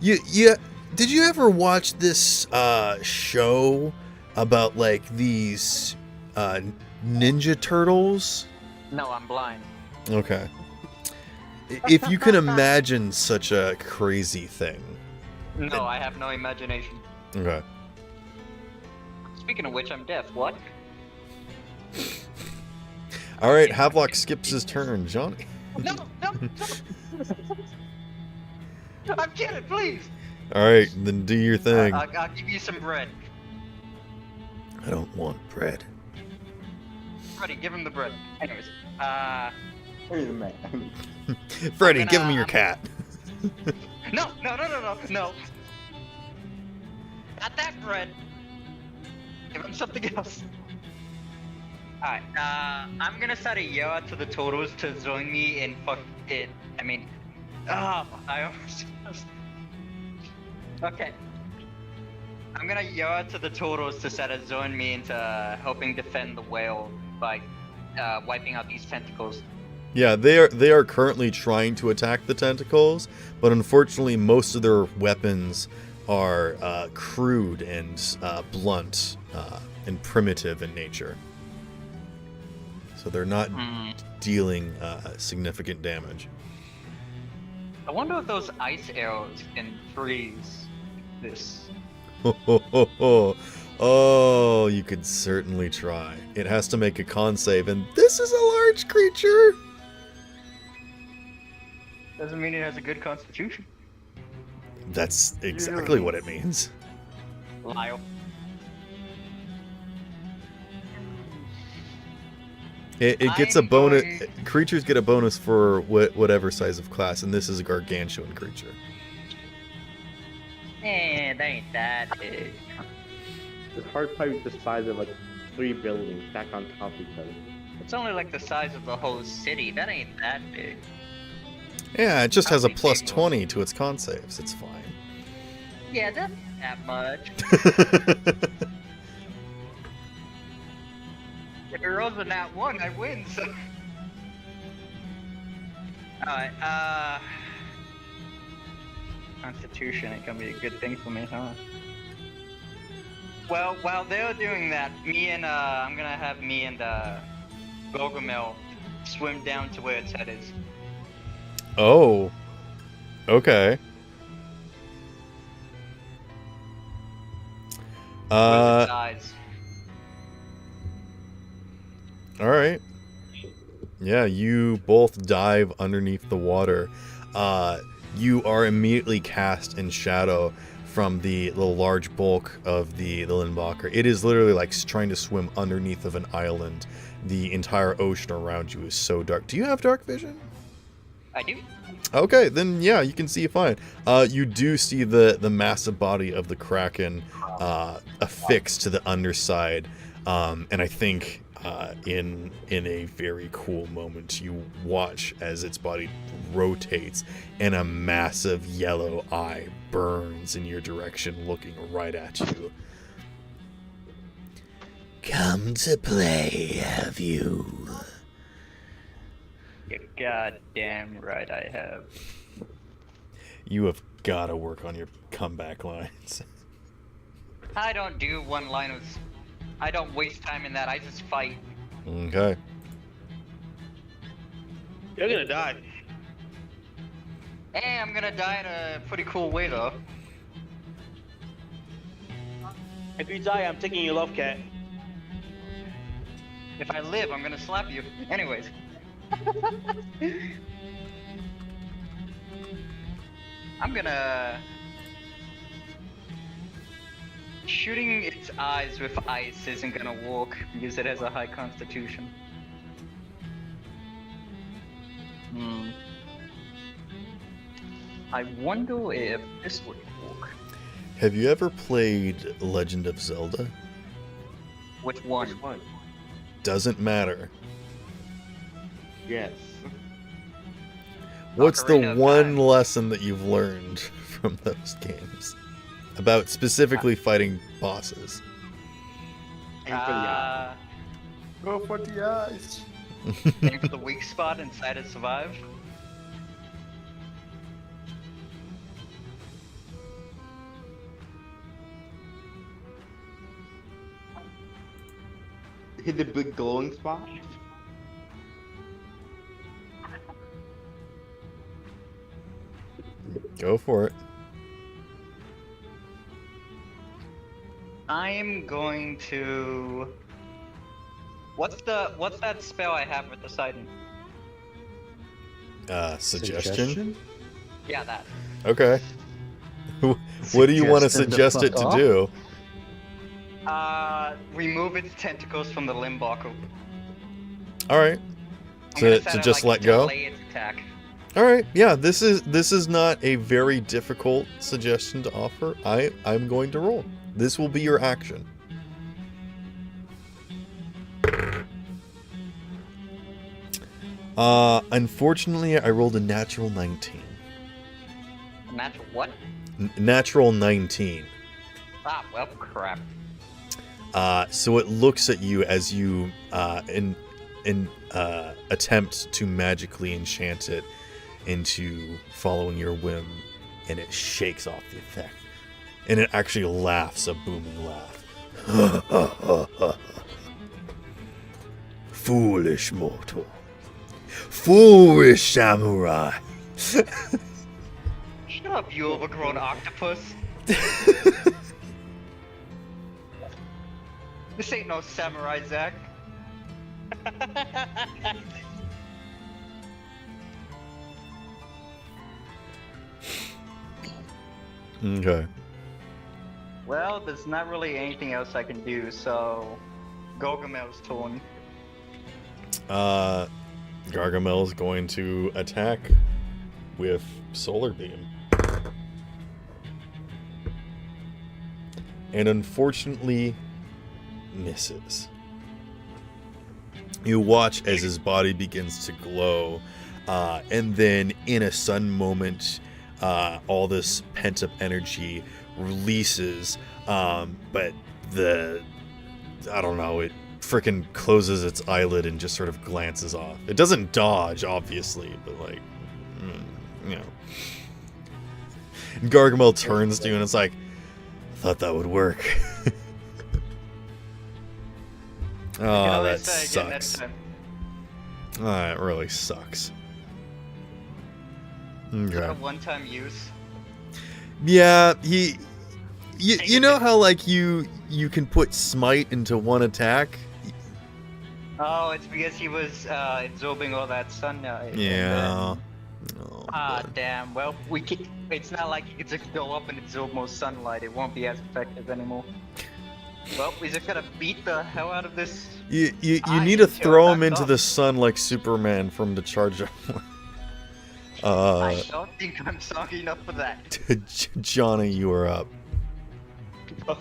did you ever watch this show about like these ninja turtles? No, I'm blind. Okay. If you can imagine such a crazy thing. No, I have no imagination. Okay. Speaking of which, I'm deaf. What? All right, Havelock skips his turn. Johnny. No, no, no. I'm kidding, please. All right, then do your thing. I'll give you some bread. I don't want bread. Freddy, give him the bread. Anyways, Wait a minute. Freddy, I'm give him gonna- your cat. no. Not that bread. Give him something else. Alright, I'm gonna start a yell to the totals to join me in I almost... Okay. I'm gonna yell to the totals to set a join me into helping defend the whale by wiping out these tentacles. Yeah, they are currently trying to attack the tentacles, but unfortunately most of their weapons are crude and blunt and primitive in nature. So they're not dealing significant damage. I wonder if those ice arrows can freeze this. Oh, you could certainly try. It has to make a con save, and this is a large creature. Doesn't mean it has a good constitution. That's exactly what it means. Lyle. It gets a I'm bonus. going- Creatures get a bonus for whatever size of class, and this is a gargantuan creature. Eh, they ain't that big. This hard pipe is the size of like 3 buildings stacked on top of each other. It's only like the size of the whole city. That ain't that big. Yeah, it just has a How big plus they 20 to its con saves. It's fine. Yeah, that's that much. If it rolls a nat 1, I win, so... Alright, Constitution ain't gonna be a good thing for me, huh? Well, while they're doing that, I'm gonna have me and, Gargamel swim down to where its head is. Oh. Okay. Where's its eyes? All right. Yeah, you both dive underneath the water. You are immediately cast in shadow from the large bulk of the Lindbacher. It is literally like trying to swim underneath of an island. The entire ocean around you is so dark. Do you have dark vision? I do. Okay, then yeah, you can see fine. You do see the massive body of the Kraken affixed to the underside, and I think in a very cool moment, you watch as its body rotates and a massive yellow eye burns in your direction, looking right at you. Come to play, have you? You're goddamn right I have. You have got to work on your comeback lines. I don't do one-liners. I don't waste time in that, I just fight. Okay. You're gonna die. Hey, I'm gonna die in a pretty cool way though. If you die, I'm taking your love cat. If I live, I'm gonna slap you. Anyways. I'm gonna... Shooting its eyes with ice isn't gonna work because it has a high constitution. I wonder if this would work. Have you ever played Legend of Zelda? Which one? Which one? Doesn't matter. Yes. What's the Ocarina of one Time. lesson that you've learned from those games? About specifically fighting bosses. And for the eye. Uh, Go for the eyes. Aim for the weak spot inside it, survive. Hit the big glowing spot. Go for it. I'm going to. What's that spell I have with the Sidon? Suggestion? Yeah, that. Okay. What do you want to Suggest suggest them it to to fuck do? Remove its tentacles from the limbaku. All right. I'm gonna To set it, just like, let go? delay its attack. All right. Yeah, this is not a very difficult suggestion to offer. I'm going to roll. This will be your action. Unfortunately, I rolled a natural 19. Natural what? Natural 19. Ah, well, crap. So it looks at you as you attempt to magically enchant it into following your whim, and it shakes off the effect. And it actually laughs a booming laugh. Foolish mortal. Foolish samurai. Shut up, you overgrown octopus. This ain't no samurai, Zach. Okay. Well, there's not really anything else I can do, so Gargamel's turn. Gargamel is going to attack with Solar Beam. And unfortunately, misses. You watch as his body begins to glow, and then in a sudden moment, all this pent-up energy releases, but I don't know, it freaking closes its eyelid and just sort of glances off. It doesn't dodge, obviously, but like, you know. And Gargamel turns to you and it's like, I thought that would work. Oh, that sucks. Oh, it really sucks. Is that a Okay. one-time use? Yeah, you know how like you can put smite into one attack? Oh, it's because he was absorbing all that sunlight. Yeah. Oh, Ah, boy. damn. Well, it's not like he can just go up and absorb more sunlight. It won't be as effective anymore. Well, we just gotta beat the hell out of this. You I need to feel throw him knocked into off. the sun like Superman for him to charge up. I don't think I'm strong enough for that. Johnny, you are up. What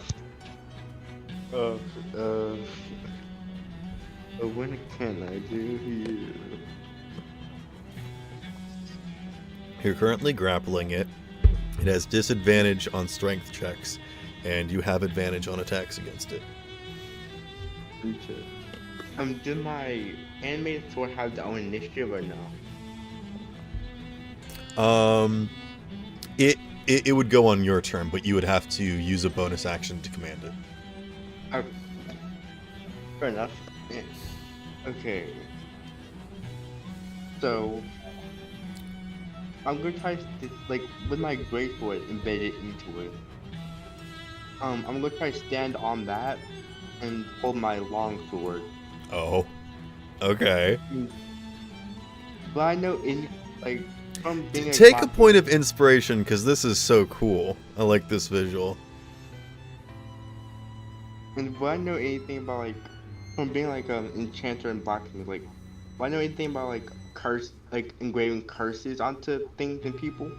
can I do here? You're currently grappling it. It has disadvantage on strength checks, and you have advantage on attacks against it. Did my animated sword have their own initiative or no? It would go on your turn, but you would have to use a bonus action to command it. Okay. Fair enough. Yeah. Okay. So I'm gonna try to like with my great sword embedded into it. I'm gonna try to stand on that and hold my long sword. Oh. Okay. But I know in like from being Take a classic- point of inspiration, because this is so cool. I like this visual. And do I know anything about like from being like an enchanter and blacksmith? Like, do I know anything about like like engraving curses onto things and people?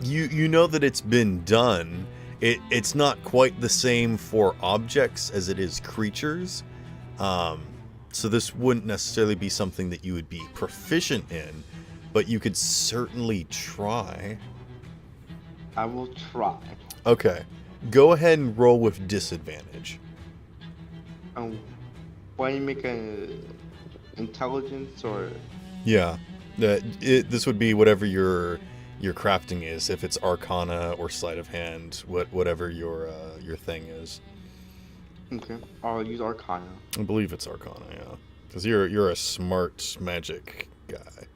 You know that it's been done. It's not quite the same for objects as it is creatures. So this wouldn't necessarily be something that you would be proficient in, but you could certainly try. I will try. Okay. Go ahead and roll with disadvantage. Why do you make a intelligence or? Yeah, this would be whatever your crafting is. If it's Arcana or Sleight of Hand, whatever your thing is. Okay, I'll use Arcana. I believe it's Arcana, yeah, because you're a smart magic guy.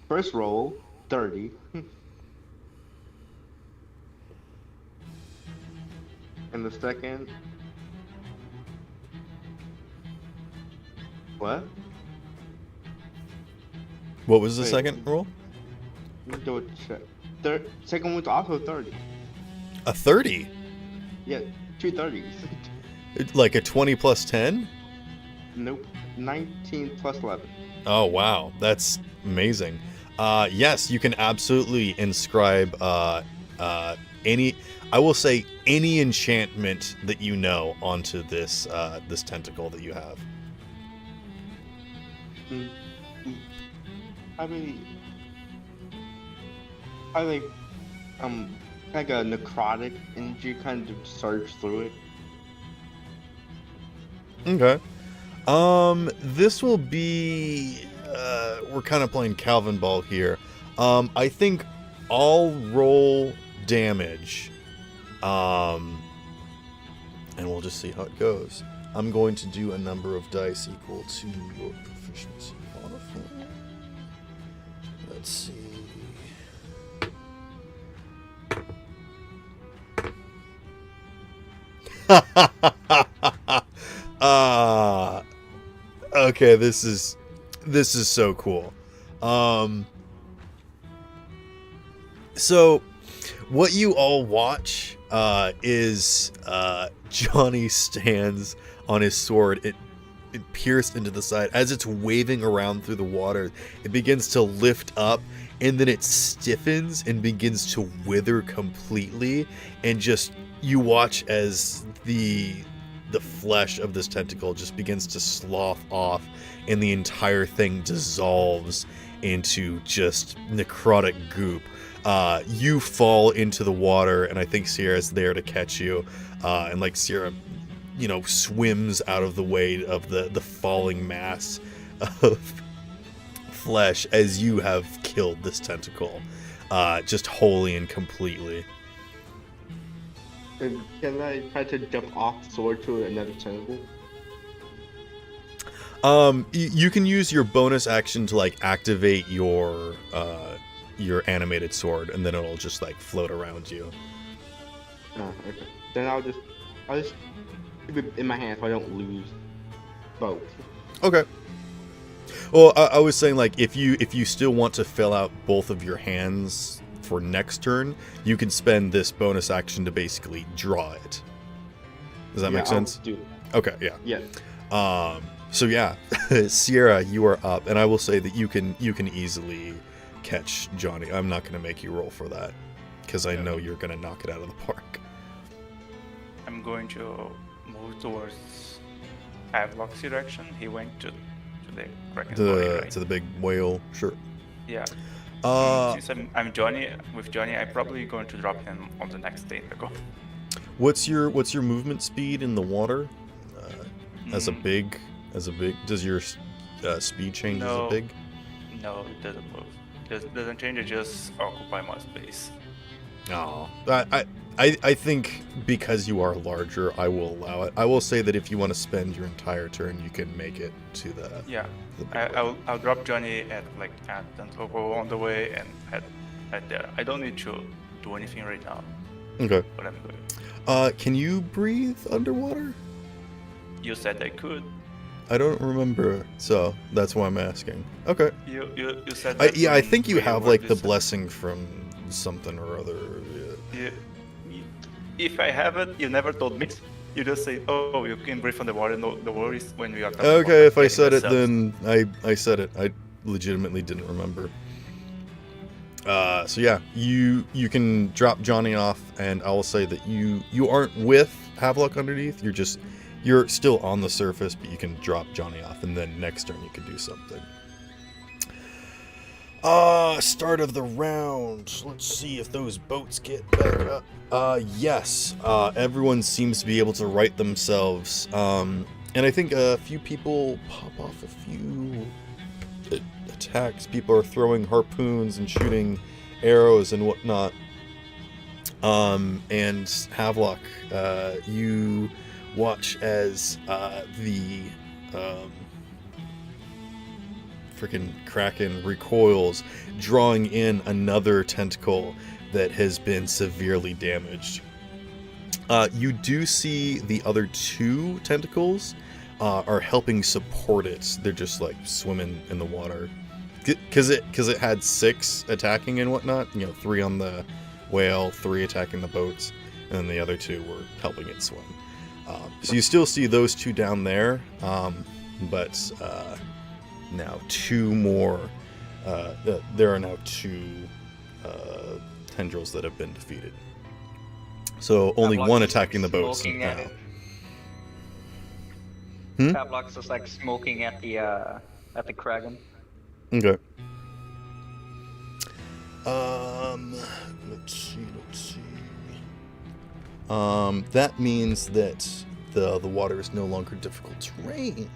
First roll, 30. And the second. What? What was the Wait. second roll? Let me double check. Second one's also 30. A 30? Yeah, 2 30s. Like a 20 plus 10? Nope. 19 plus 11. Oh wow, that's amazing. Yes, you can absolutely inscribe any. I will say any enchantment that you know onto this this tentacle that you have. I mean, I like like a necrotic energy kind of surge through it. Okay. This will be. We're kind of playing Calvin Ball here. I think I'll roll damage. And we'll just see how it goes. I'm going to do a number of dice equal to your proficiency modifier. Let's see. Okay, this is so cool. So what you all watch is Johnny stands on his sword. It pierced into the side. As it's waving around through the water, it begins to lift up, and then it stiffens and begins to wither completely. And just you watch as the flesh of this tentacle just begins to slough off, and the entire thing dissolves into just necrotic goop. You fall into the water, and I think Sierra's there to catch you. And like Sierra, swims out of the way of the falling mass of flesh as you have killed this tentacle, just wholly and completely. And can I try to jump off the sword to another tentacle? You can use your bonus action to like activate your animated sword, and then it'll just like float around you. Oh, okay. Then I'll just keep it in my hand so I don't lose both. Okay. Well, I was saying, like, if you still want to fill out both of your hands for next turn, you can spend this bonus action to basically draw it. Does that make sense? I'll do that. Okay, yeah. Yeah. So yeah, Sierra, you are up, and I will say that you can easily catch Johnny. I'm not going to make you roll for that, because I know you're going to knock it out of the park. I'm going to move towards Havelock's direction. He went to the Kraken body, right? To the big whale, sure. Yeah. Since I'm Johnny, I'm probably going to drop him on the next tentacle. What's your movement speed in the water? As a big, does your speed change as a big? No, it doesn't move. It doesn't change. It just occupy more space. Oh, I think because you are larger, I will allow it. I will say that if you want to spend your entire turn, you can make it to the. Yeah, the big whale. I'll drop Johnny at Tentacle on the way and head there. I don't need to do anything right now. Okay. But I'm doing. Can you breathe underwater? You said I could. I don't remember, so that's why I'm asking. Okay. You said that. I think you when have were like the visiting. blessing from something or other. Yeah. If I have it, you never told me. You just say, "Oh, you can breathe underwater. No worries." When we are talking Okay, about if I getting said it, ourselves. then I said it. I legitimately didn't remember. So yeah, you can drop Johnny off, and I will say that you aren't with Havelock underneath. You're still on the surface, but you can drop Johnny off, and then next turn you can do something. Start of the round. Let's see if those boats get back up. Yes. Everyone seems to be able to right themselves. And I think a few people pop off a few attacks. People are throwing harpoons and shooting arrows and whatnot. And Havelock, you watch as the freaking Kraken recoils, drawing in another tentacle that has been severely damaged. You do see the other two tentacles are helping support it. They're just like swimming in the water, because it had 6 attacking and whatnot. 3 on the whale, 3 attacking the boats, and then the other 2 were helping it swim. So you still see those 2 down there, but now 2 more. There are now 2 tendrils that have been defeated. So only Havelock's one just, attacking the boats smoking now. at it. Havelock's just like smoking at the Kraken. Okay. Let's see. That means that the water is no longer difficult terrain.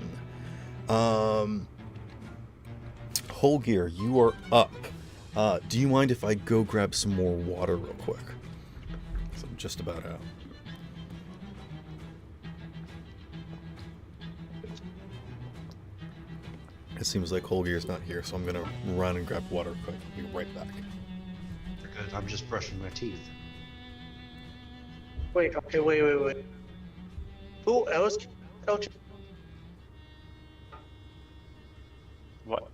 Holgear, you are up. Do you mind if I go grab some more water real quick? 'Cause I'm just about out. It seems like Holgear's not here, so I'm gonna run and grab water quick. I'll be right back. Good. I'm just brushing my teeth. Wait. Who else? What?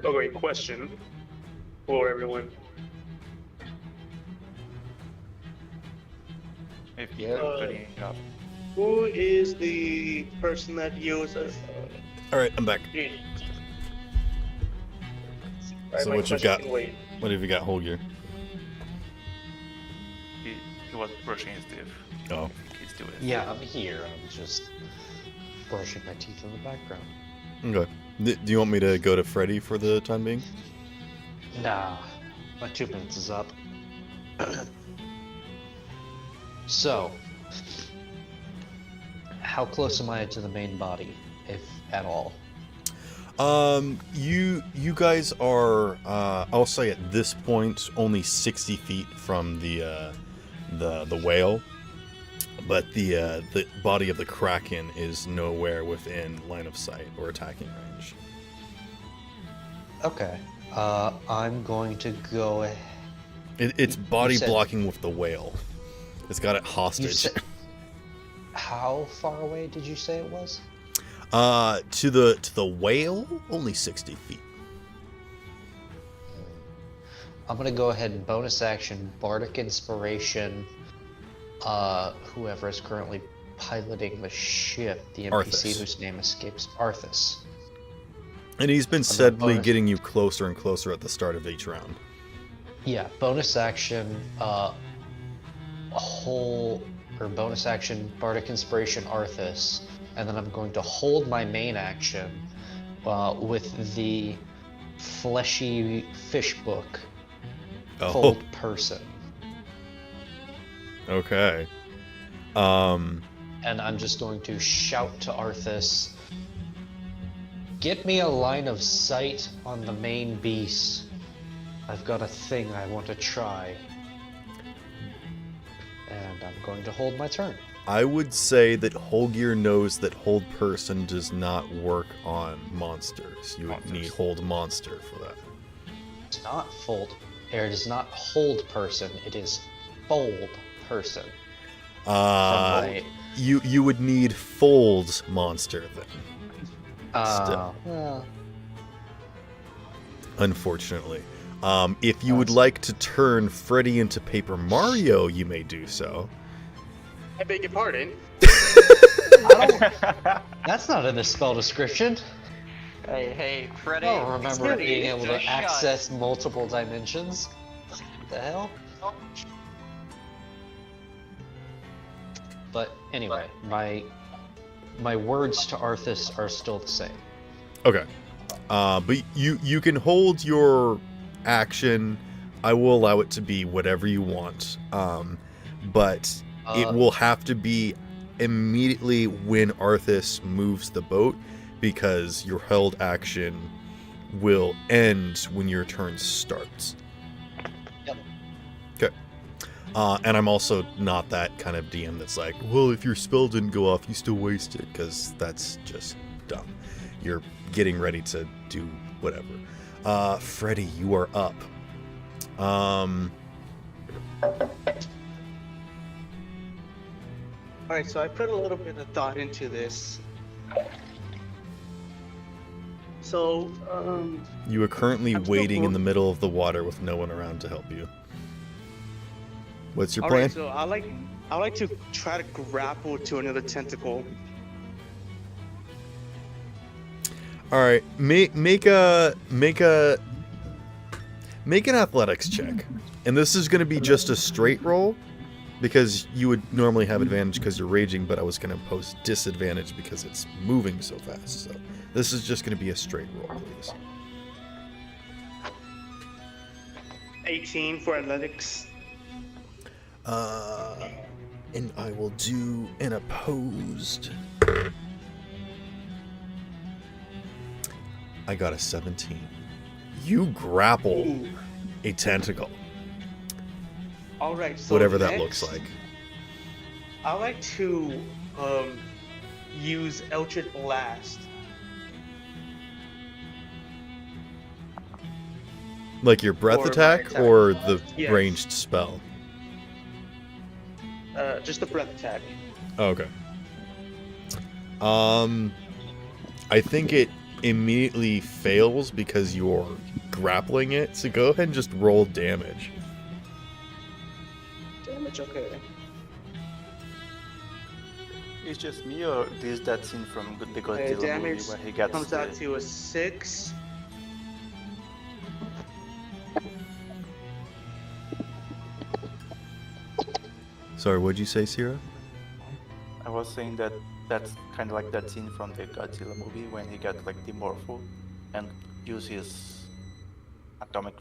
Okay, question for everyone. If you're putting it up. Who is the person that uses? All right, I'm back. So what you got? Wait. What have you got, Holgear? He was brushing his teeth. Oh, He's doing it. Yeah, I'm here. I'm just brushing my teeth in the background. okay. Do you want me to go to Freddy for the time being? Nah, my 2 minutes is up. So, how close am I to the main body, if at all? You guys are, I'll say at this point, only 60 feet from the whale, but the body of the Kraken is nowhere within line of sight or attacking range. Okay. I'm going to go ahead. It's body said- blocking with the whale. It's got it You hostage. said, how far away did you say it was? To the whale, only 60 feet. I'm gonna go ahead and bonus action Bardic Inspiration. Whoever is currently piloting the ship, the NPC Arthas. whose name escapes, Arthas. And he's been I'm steadily bonus- getting you closer and closer at the start of each round. Yeah, bonus action, bonus action Bardic Inspiration Arthas, and then I'm going to hold my main action with the fleshy fish book, Oh, Fold Person. okay. And I'm just going to shout to Arthas, get me a line of sight on the main beast. I've got a thing I want to try. And I'm going to hold my turn. I would say that Holgear knows that Hold Person does not work on monsters. You would Monsters. need Hold Monster for that. It's not it is not hold person, it is fold person. From my- You would need Fold Monster then. Still. well, Unfortunately. If you would Awesome. like to turn Freddy into Paper Mario, you may do so. I beg your pardon. that's not in the spell description. Hey, Freddy. I don't remember Freddy, being able to just shut. access multiple dimensions. What the hell? But anyway, my words to Arthas are still the same. Okay. But you can hold your action. I will allow it to be whatever you want. But it will have to be immediately when Arthas moves the boat, because your held action will end when your turn starts. Yep. Okay. And I'm also not that kind of DM that's like, well, if your spell didn't go off, you still waste it, because that's just dumb. You're getting ready to do whatever. Freddy, you are up. Alright, so I put a little bit of thought into this. So, You are currently I'm still waiting in for- the middle of the water with no one around to help you. What's your plan? alright, so I like to try to grapple to another tentacle. All right, make an athletics check, and this is going to be just a straight roll, because you would normally have advantage because you're raging, but I was going to impose disadvantage because it's moving so fast. So this is just going to be a straight roll, please. 18 for athletics. And I will do an opposed. I got a 17. You grapple Ooh. a tentacle, Alright, so whatever that next, looks like. I like to use Eldritch Blast. Like your breath Or my attack, attack. or the Yes. ranged spell? Just a breath attack. Oh, okay. I think it immediately fails because you're grappling it, so go ahead and just roll damage. Damage, okay. It's just me, or is that scene from the Godzilla movie Damage where he gets comes the... out to a 6. Sorry, what'd you say, Sierra? I was saying that that's kind of like that scene from the Godzilla movie when he got like demorpho and use his atomic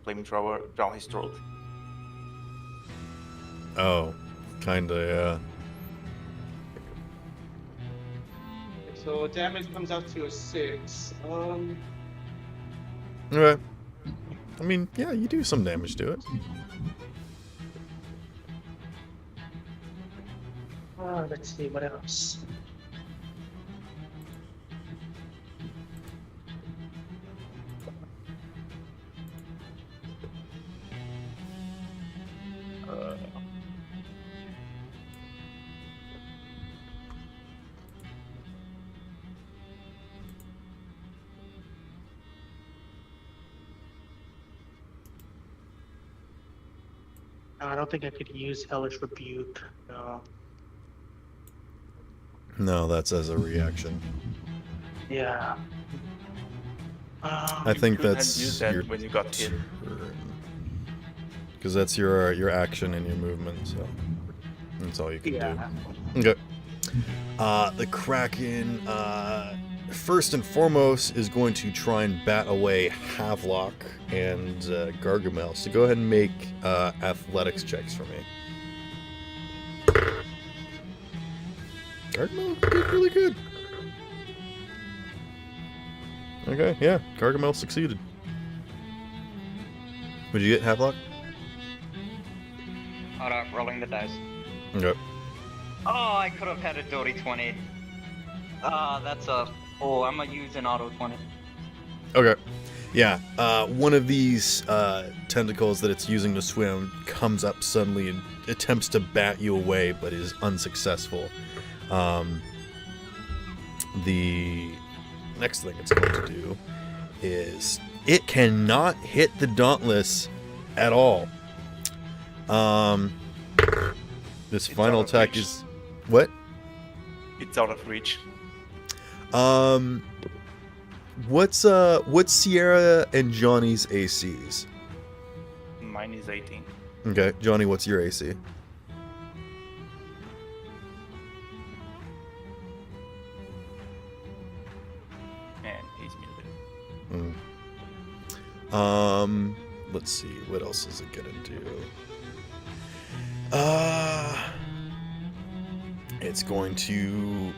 flamethrower down his throat. Oh, kinda, So damage comes out to a 6. yeah. Alright. I mean, yeah, you do some damage to it. Let's see, what else? I don't think I could use Hellish Rebuke. No. No, that's as a reaction. Yeah. I think Couldn't that's use that your when you got hit. because that's your action and your movement, so that's all you can Yeah. do. Okay. The Kraken, first and foremost, is going to try and bat away Havelock and Gargamel. So go ahead and make athletics checks for me. Gargamel did really good. Okay, yeah, Gargamel succeeded. What'd you get, Havelock? Hold up, rolling the dice. Okay. Oh, I could have had a dirty 20. That's a... Oh, I'm gonna use an auto 20. Okay. Yeah, one of these tentacles that it's using to swim comes up suddenly and attempts to bat you away, but is unsuccessful. The next thing it's going to do is it cannot hit the Dauntless at all. This It's final out of attack reach. is what? It's out of reach. What's Sierra and Johnny's ACs? Mine is 18. Okay, Johnny, what's your AC? And he's muted. Let's see. What else is it gonna do? It's going to.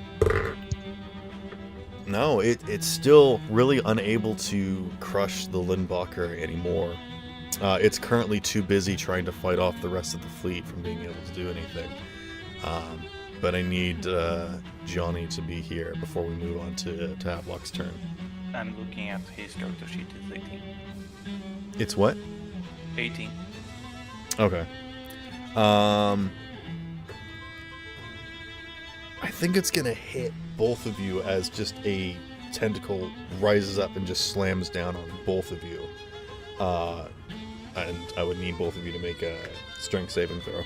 No, it's still really unable to crush the Lindbacher anymore. It's currently too busy trying to fight off the rest of the fleet from being able to do anything. But I need Johnny to be here before we move on to Havelock's turn. I'm looking at his character sheet. It's 18. It's what? 18. Okay. I think it's gonna hit both of you as just a tentacle rises up and just slams down on both of you. And I would need both of you to make a strength saving throw.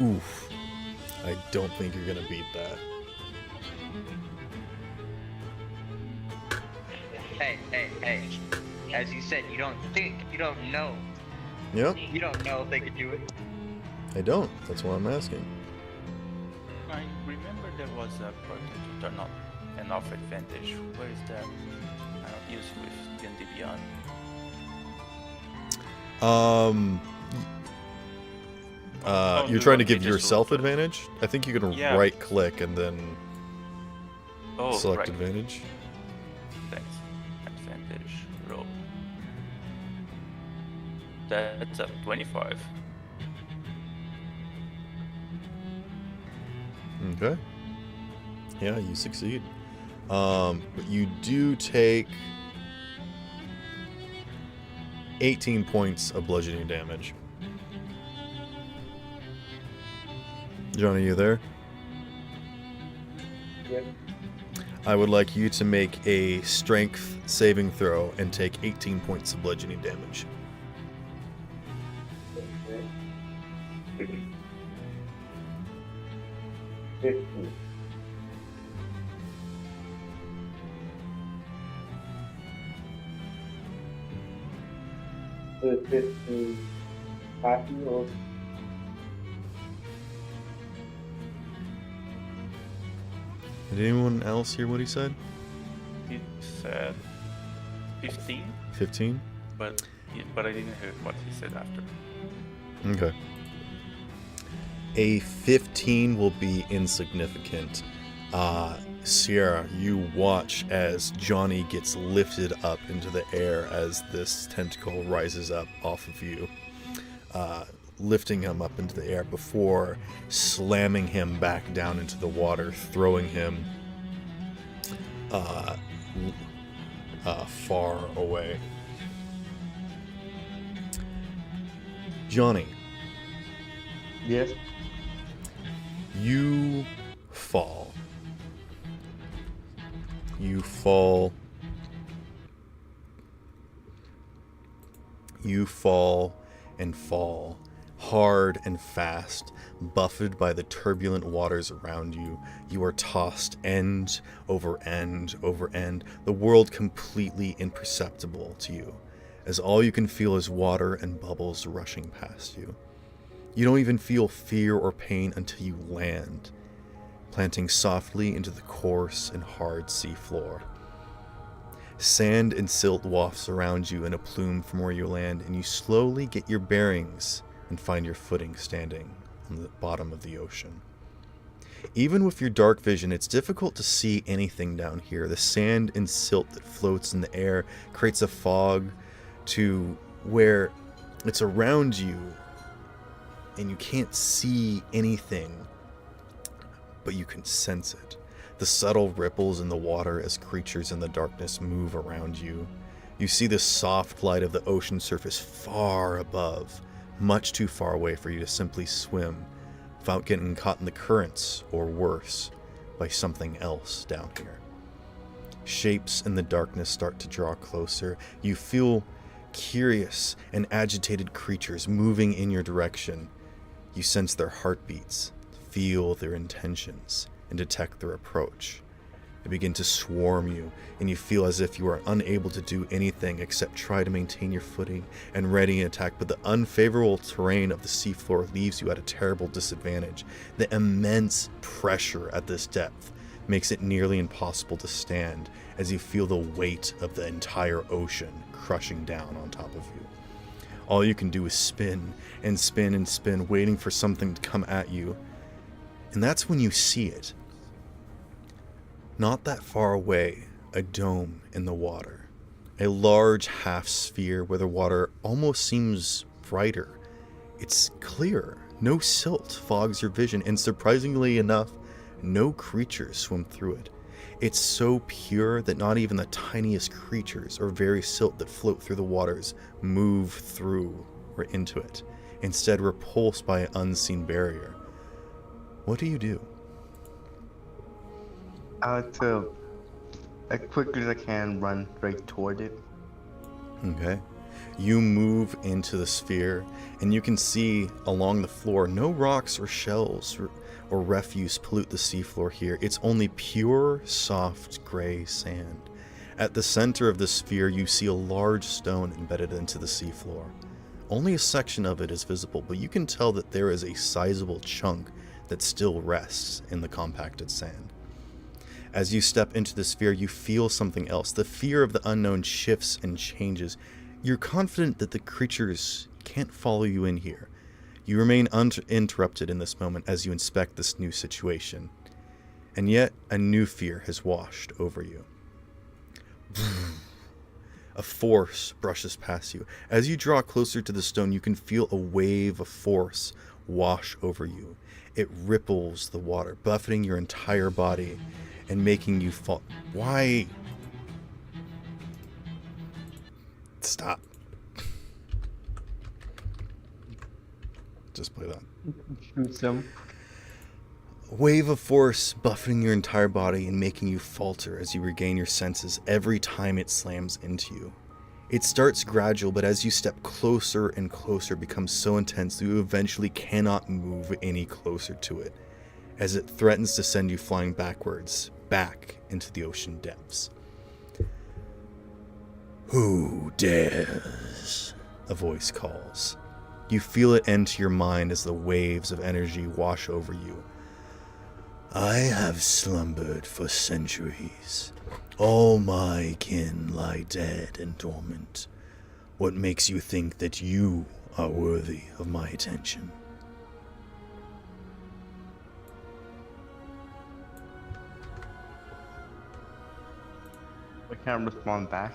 Oof. I don't think you're gonna beat that. Hey. As you said, you don't think, you don't know. Yep, You don't know if they could do it. I don't. That's why I'm asking. I remember there was a button to turn on an off advantage. Where is that? I don't use with D&D Beyond. You're trying to give yourself advantage? I think you can Yeah. right click and then select right. advantage. Thanks. Advantage roll. That's a 25. Okay. Yeah, you succeed. But you do take 18 points of bludgeoning damage. John, are you there? Yep. I would like you to make a strength saving throw and take 18 points of bludgeoning damage. Okay. 15. So 15 party or Did anyone else hear what he said? He said 15, 15? but I didn't hear what he said after. Okay. A 15 will be insignificant. Sierra, you watch as Johnny gets lifted up into the air as this tentacle rises up off of you, lifting him up into the air before slamming him back down into the water, throwing him far away. Johnny, Yes. you fall. You fall. You fall and fall, hard and fast, buffeted by the turbulent waters around you. You are tossed end over end over end, the world completely imperceptible to you, as all you can feel is water and bubbles rushing past you. You don't even feel fear or pain until you land, planting softly into the coarse and hard sea floor. Sand and silt wafts around you in a plume from where you land, and you slowly get your bearings and find your footing standing on the bottom of the ocean. Even with your dark vision, it's difficult to see anything down here. The sand and silt that floats in the air creates a fog to where it's around you and you can't see anything, but you can sense it. The subtle ripples in the water as creatures in the darkness move around you. You see the soft light of the ocean surface far above, much too far away for you to simply swim without getting caught in the currents, or worse, by something else down here. Shapes in the darkness start to draw closer. You feel curious and agitated creatures moving in your direction. You sense their heartbeats, feel their intentions, and detect their approach. They begin to swarm you, and you feel as if you are unable to do anything except try to maintain your footing and ready an attack, but the unfavorable terrain of the seafloor leaves you at a terrible disadvantage. The immense pressure at this depth makes it nearly impossible to stand as you feel the weight of the entire ocean crushing down on top of you. All you can do is spin and spin and spin, waiting for something to come at you. And that's when you see it. Not that far away, a dome in the water. A large half sphere where the water almost seems brighter. It's clear. No silt fogs your vision, and surprisingly enough, no creatures swim through it. It's so pure that not even the tiniest creatures or very silt that float through the waters move through or into it, instead repulsed by an unseen barrier. What do you do? I like to, as quickly as I can, run right toward it. Okay. You move into the sphere, and you can see along the floor no rocks or shells or refuse pollute the seafloor here. It's only pure, soft, gray sand. At the center of the sphere, you see a large stone embedded into the seafloor. Only a section of it is visible, but you can tell that there is a sizable chunk that still rests in the compacted sand. As you step into the sphere, you feel something else. The fear of the unknown shifts and changes. You're confident that the creatures can't follow you in here. You remain uninterrupted in this moment as you inspect this new situation. And yet, a new fear has washed over you. A force brushes past you. As you draw closer to the stone, you can feel a wave of force wash over you. It ripples the water, buffeting your entire body and making you fall. Why? Stop. Just play that. Shoot some. A wave of force buffeting your entire body and making you falter as you regain your senses every time it slams into you. It starts gradual, but as you step closer and closer, it becomes so intense that you eventually cannot move any closer to it, as it threatens to send you flying backwards, back into the ocean depths. Who dares? A voice calls. You feel it enter your mind as the waves of energy wash over you. I have slumbered for centuries. All my kin lie dead and dormant. What makes you think that you are worthy of my attention? I can't respond back.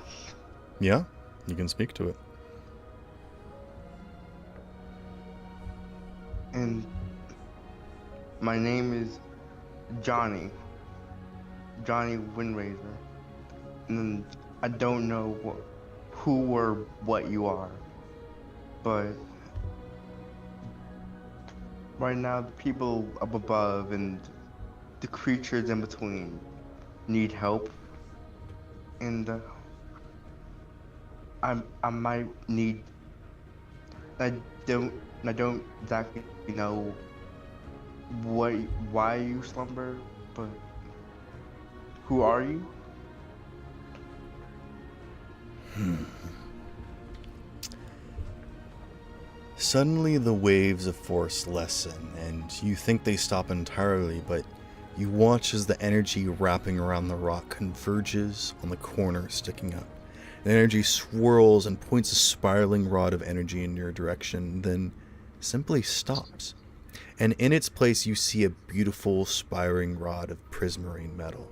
Yeah, you can speak to it. And my name is Johnny Windraiser. And I don't know who or what you are, but right now the people up above and the creatures in between need help, and I might need. I don't exactly know why you slumber, but who are you? Suddenly the waves of force lessen, and you think they stop entirely, but you watch as the energy wrapping around the rock converges on the corner sticking up. The energy swirls and points a spiraling rod of energy in your direction, then simply stops. And in its place you see a beautiful spiraling rod of prismarine metal.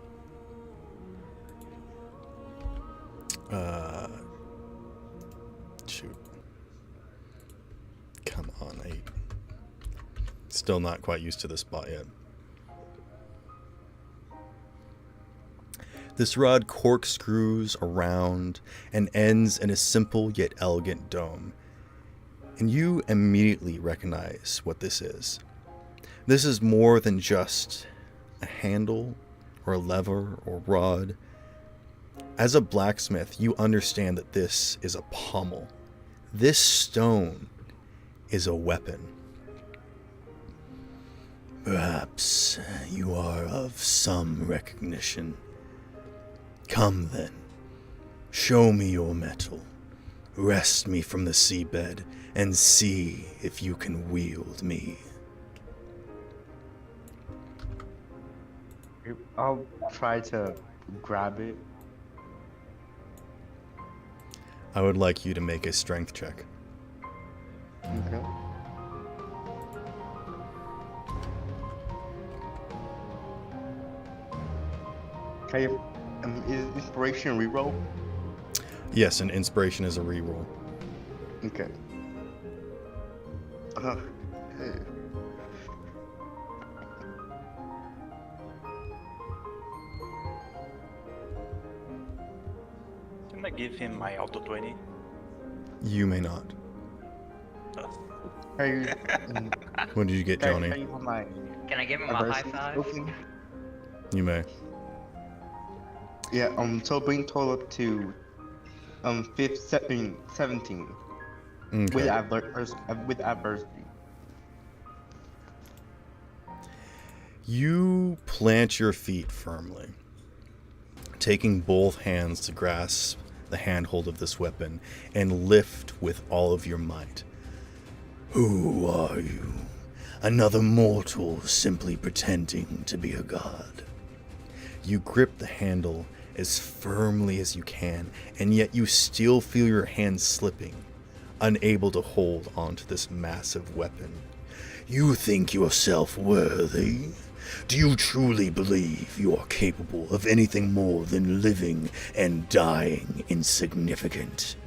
Shoot. Come on, I still not quite used to this spot yet. This rod corkscrews around and ends in a simple yet elegant dome. And you immediately recognize what this is. This is more than just a handle or a lever or rod. As a blacksmith, you understand that this is a pommel. This stone is a weapon. Perhaps you are of some recognition. Come then, show me your metal. Wrest me from the seabed and see if you can wield me. I'll try to grab it. I would like you to make a strength check. Okay. Can you, is inspiration reroll? Yes, and inspiration is a reroll. Okay. Okay. Can I give him my auto 20? You may not. Can you, What did you get, Johnny? Can you have my Can I give him a high adversity five? token? You may. Yeah. So bring total up to 17 with Okay. adversity. You plant your feet firmly, taking both hands to grasp the handhold of this weapon and lift with all of your might. Who are you? Another mortal simply pretending to be a god. You grip the handle as firmly as you can, and yet you still feel your hand slipping, unable to hold onto this massive weapon. You think yourself worthy? Do you truly believe you are capable of anything more than living and dying insignificant?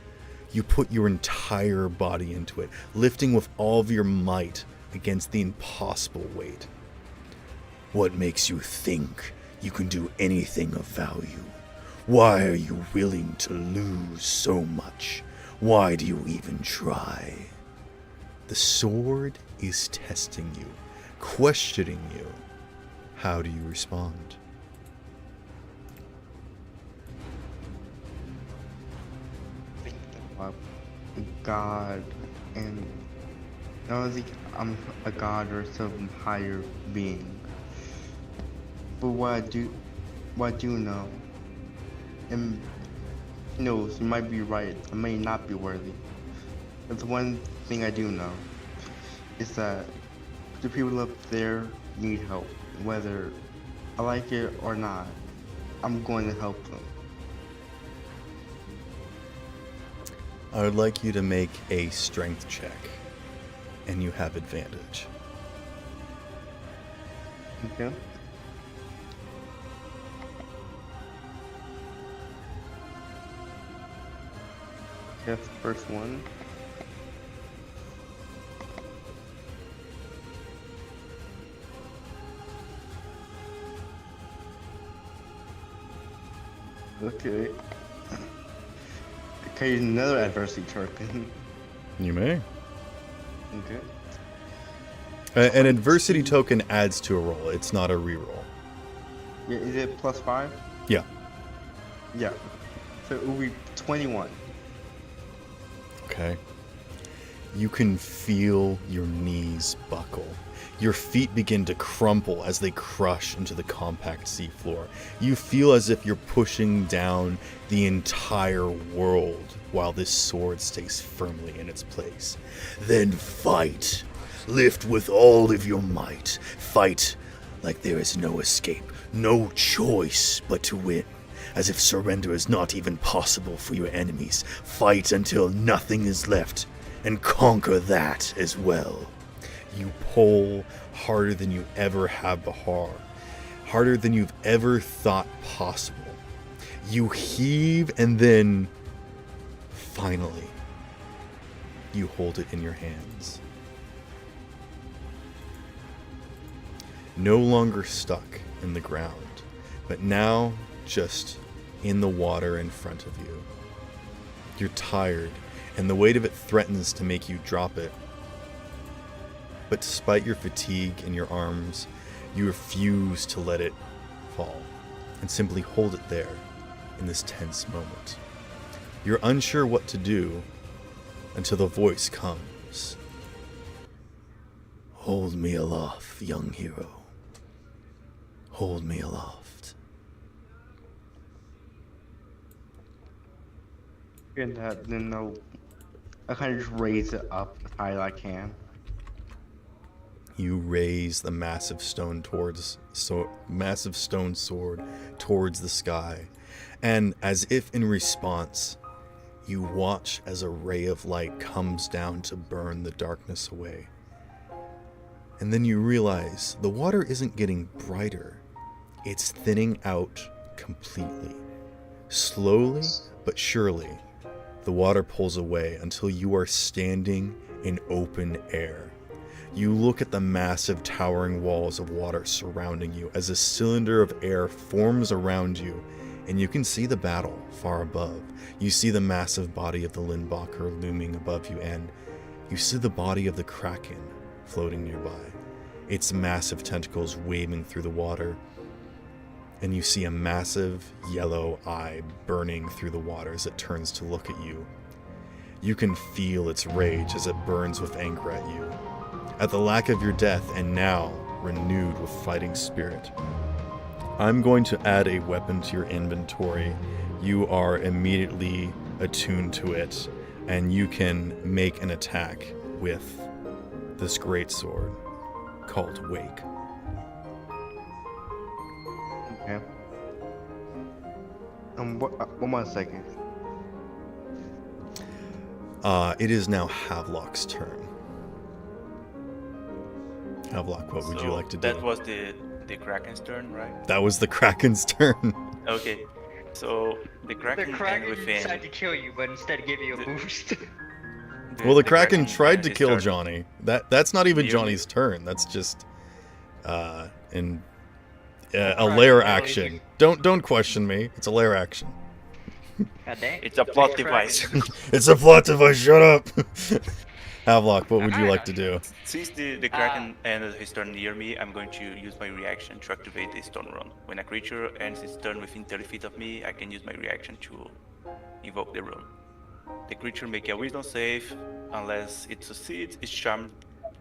You put your entire body into it, lifting with all of your might against the impossible weight. What makes you think you can do anything of value? Why are you willing to lose so much? Why do you even try? The sword is testing you, questioning you. How do you respond? God, and not only I'm a god or some higher being, but what I do know, and knows you might be right, I may not be worthy. But the one thing I do know is that the people up there need help, whether I like it or not. I'm going to help them. I would like you to make a strength check, and you have advantage. Okay. That's the first one. Okay. Okay, another adversity token. You may. Okay. An adversity token adds to a roll. It's not a reroll. Yeah, is it +5? Yeah. Yeah. So it will be 21. Okay. You can feel your knees buckle. Your feet begin to crumple as they crush into the compact seafloor. You feel as if you're pushing down the entire world while this sword stays firmly in its place. Then fight. Lift with all of your might. Fight like there is no escape, no choice but to win. As if surrender is not even possible for your enemies. Fight until nothing is left, and conquer that as well. You pull harder than you ever have before, harder than you've ever thought possible. You heave, and then, finally, you hold it in your hands. No longer stuck in the ground, but now just in the water in front of you. You're tired, and the weight of it threatens to make you drop it. But despite your fatigue and your arms, you refuse to let it fall, and simply hold it there in this tense moment. You're unsure what to do until the voice comes. Hold me aloft, young hero. Hold me aloft. And then I kind of just raise it up as high as I can. you raise the massive stone sword towards the sky, and as if in response, you watch as a ray of light comes down to burn the darkness away. And then you realize the water isn't getting brighter, it's thinning out completely. Slowly but surely, the water pulls away until you are standing in open air. You look at the massive towering walls of water surrounding you as a cylinder of air forms around you, and you can see the battle far above. You see the massive body of the Lindbacher looming above you, and you see the body of the Kraken floating nearby, its massive tentacles waving through the water, and you see a massive yellow eye burning through the water as it turns to look at you. You can feel its rage as it burns with anger at you, at the lack of your death, and now renewed with fighting spirit. I'm going to add a weapon to your inventory. You are immediately attuned to it, and you can make an attack with this great sword called Wake. Okay. One more second. It is now Havelock's turn. Havelock, what would you like to do? That was the Kraken's turn, right? That was the Kraken's turn. Okay. So the The Kraken Kraken within. decided to kill you, but instead gave you a boost. Well, the Kraken tried to his kill turn. Johnny. That's not even You- Johnny's turn. That's just a Kraken lair really- action. Don't question me. It's a lair action. God dang. It's a plot Kraken. device. It's a plot device. Shut up. Havelock, what would you like to do? Since the Kraken ended his turn near me, I'm going to use my reaction to activate the Stone Rune. When a creature ends its turn within 30 feet of me, I can use my reaction to invoke the rune. The creature make a wisdom save. Unless it succeeds, it's charmed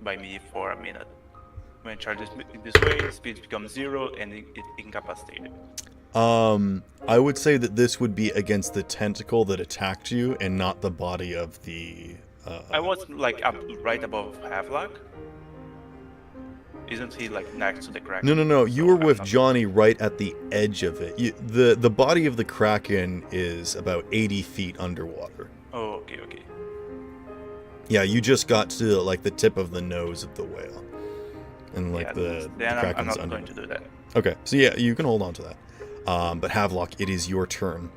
by me for a minute. When charged this way, speed becomes 0 and it's incapacitated. I would say that this would be against the tentacle that attacked you and not the body of the... I was like up right above Havelock. Isn't he like next to the Kraken? No. You So were I'm with not- Johnny right at the edge of it. The body of the Kraken is about 80 feet underwater. Oh, okay. Yeah, you just got to like the tip of the nose of the whale. And like Yeah, the then I'm Kraken's not under. going to do that. Okay, so yeah, you can hold on to that. But Havelock, it is your turn.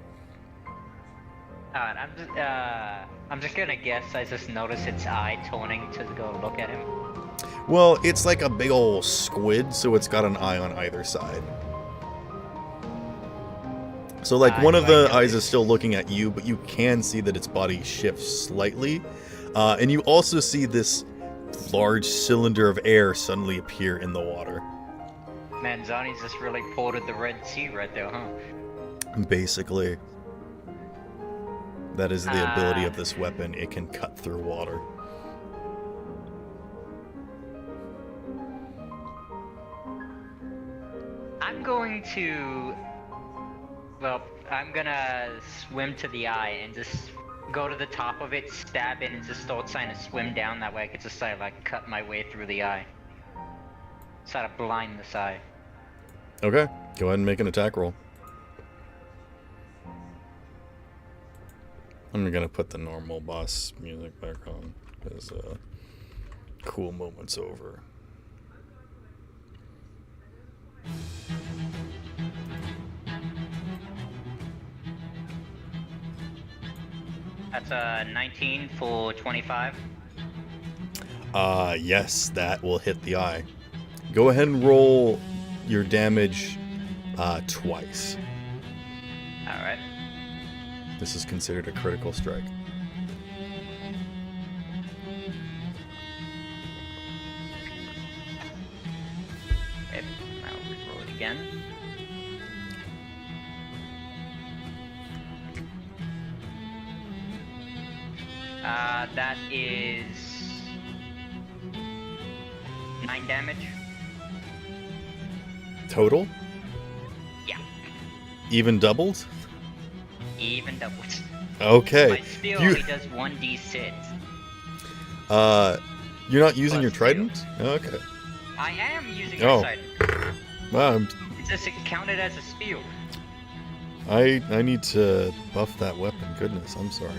I'm just gonna guess. I just noticed its eye toning to go look at him. Well, it's like a big old squid, so it's got an eye on either side. So like one of do I the eyes is notice- still looking at you, but you can see that its body shifts slightly. And you also see this large cylinder of air suddenly appear in the water. Man, Johnny's just really ported the Red Sea right there, huh? Basically. That is the ability of this weapon. It can cut through water. I'm going to... Well, I'm gonna swim to the eye and just go to the top of it, stab it, and just start trying to swim down. That way I could just sort of like cut my way through the eye. Sort of blind this eye. Okay, go ahead and make an attack roll. I'm gonna put the normal boss music back on, because cool moment's over. That's a 19 for 25. Yes, that will hit the eye. Go ahead and roll your damage twice. Alright. This is considered a critical strike. Okay, I'll reroll it again. That is 9 damage. Total? Yeah, Even doubled? even doubled. Okay. My spear You- only does 1d6. You're not using Plus your two. trident? Okay. I am using Oh. my side. Wow, It's just it counted as a spear. I need to buff that weapon. Goodness, I'm sorry.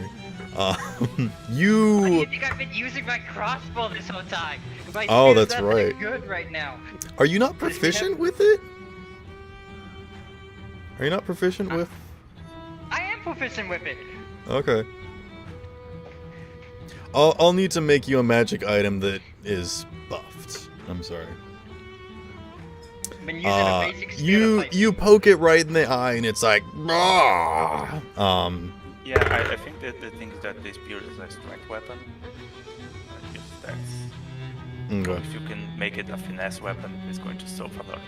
Why do You. you think I've been using my crossbow this whole time? My Oh, spear's that's not that right. good right now. Are you not proficient with it? Are you not proficient with? I am proficient with it. Okay. I'll need to make you a magic item that is buffed. I'm sorry. I've been using a basic spear to You fight. poke it right in the eye and it's like, "Ah!" Yeah, I think that the thing is that this spear is a strength weapon. If that's Okay. if you can make it a finesse weapon, it's going to solve a lot.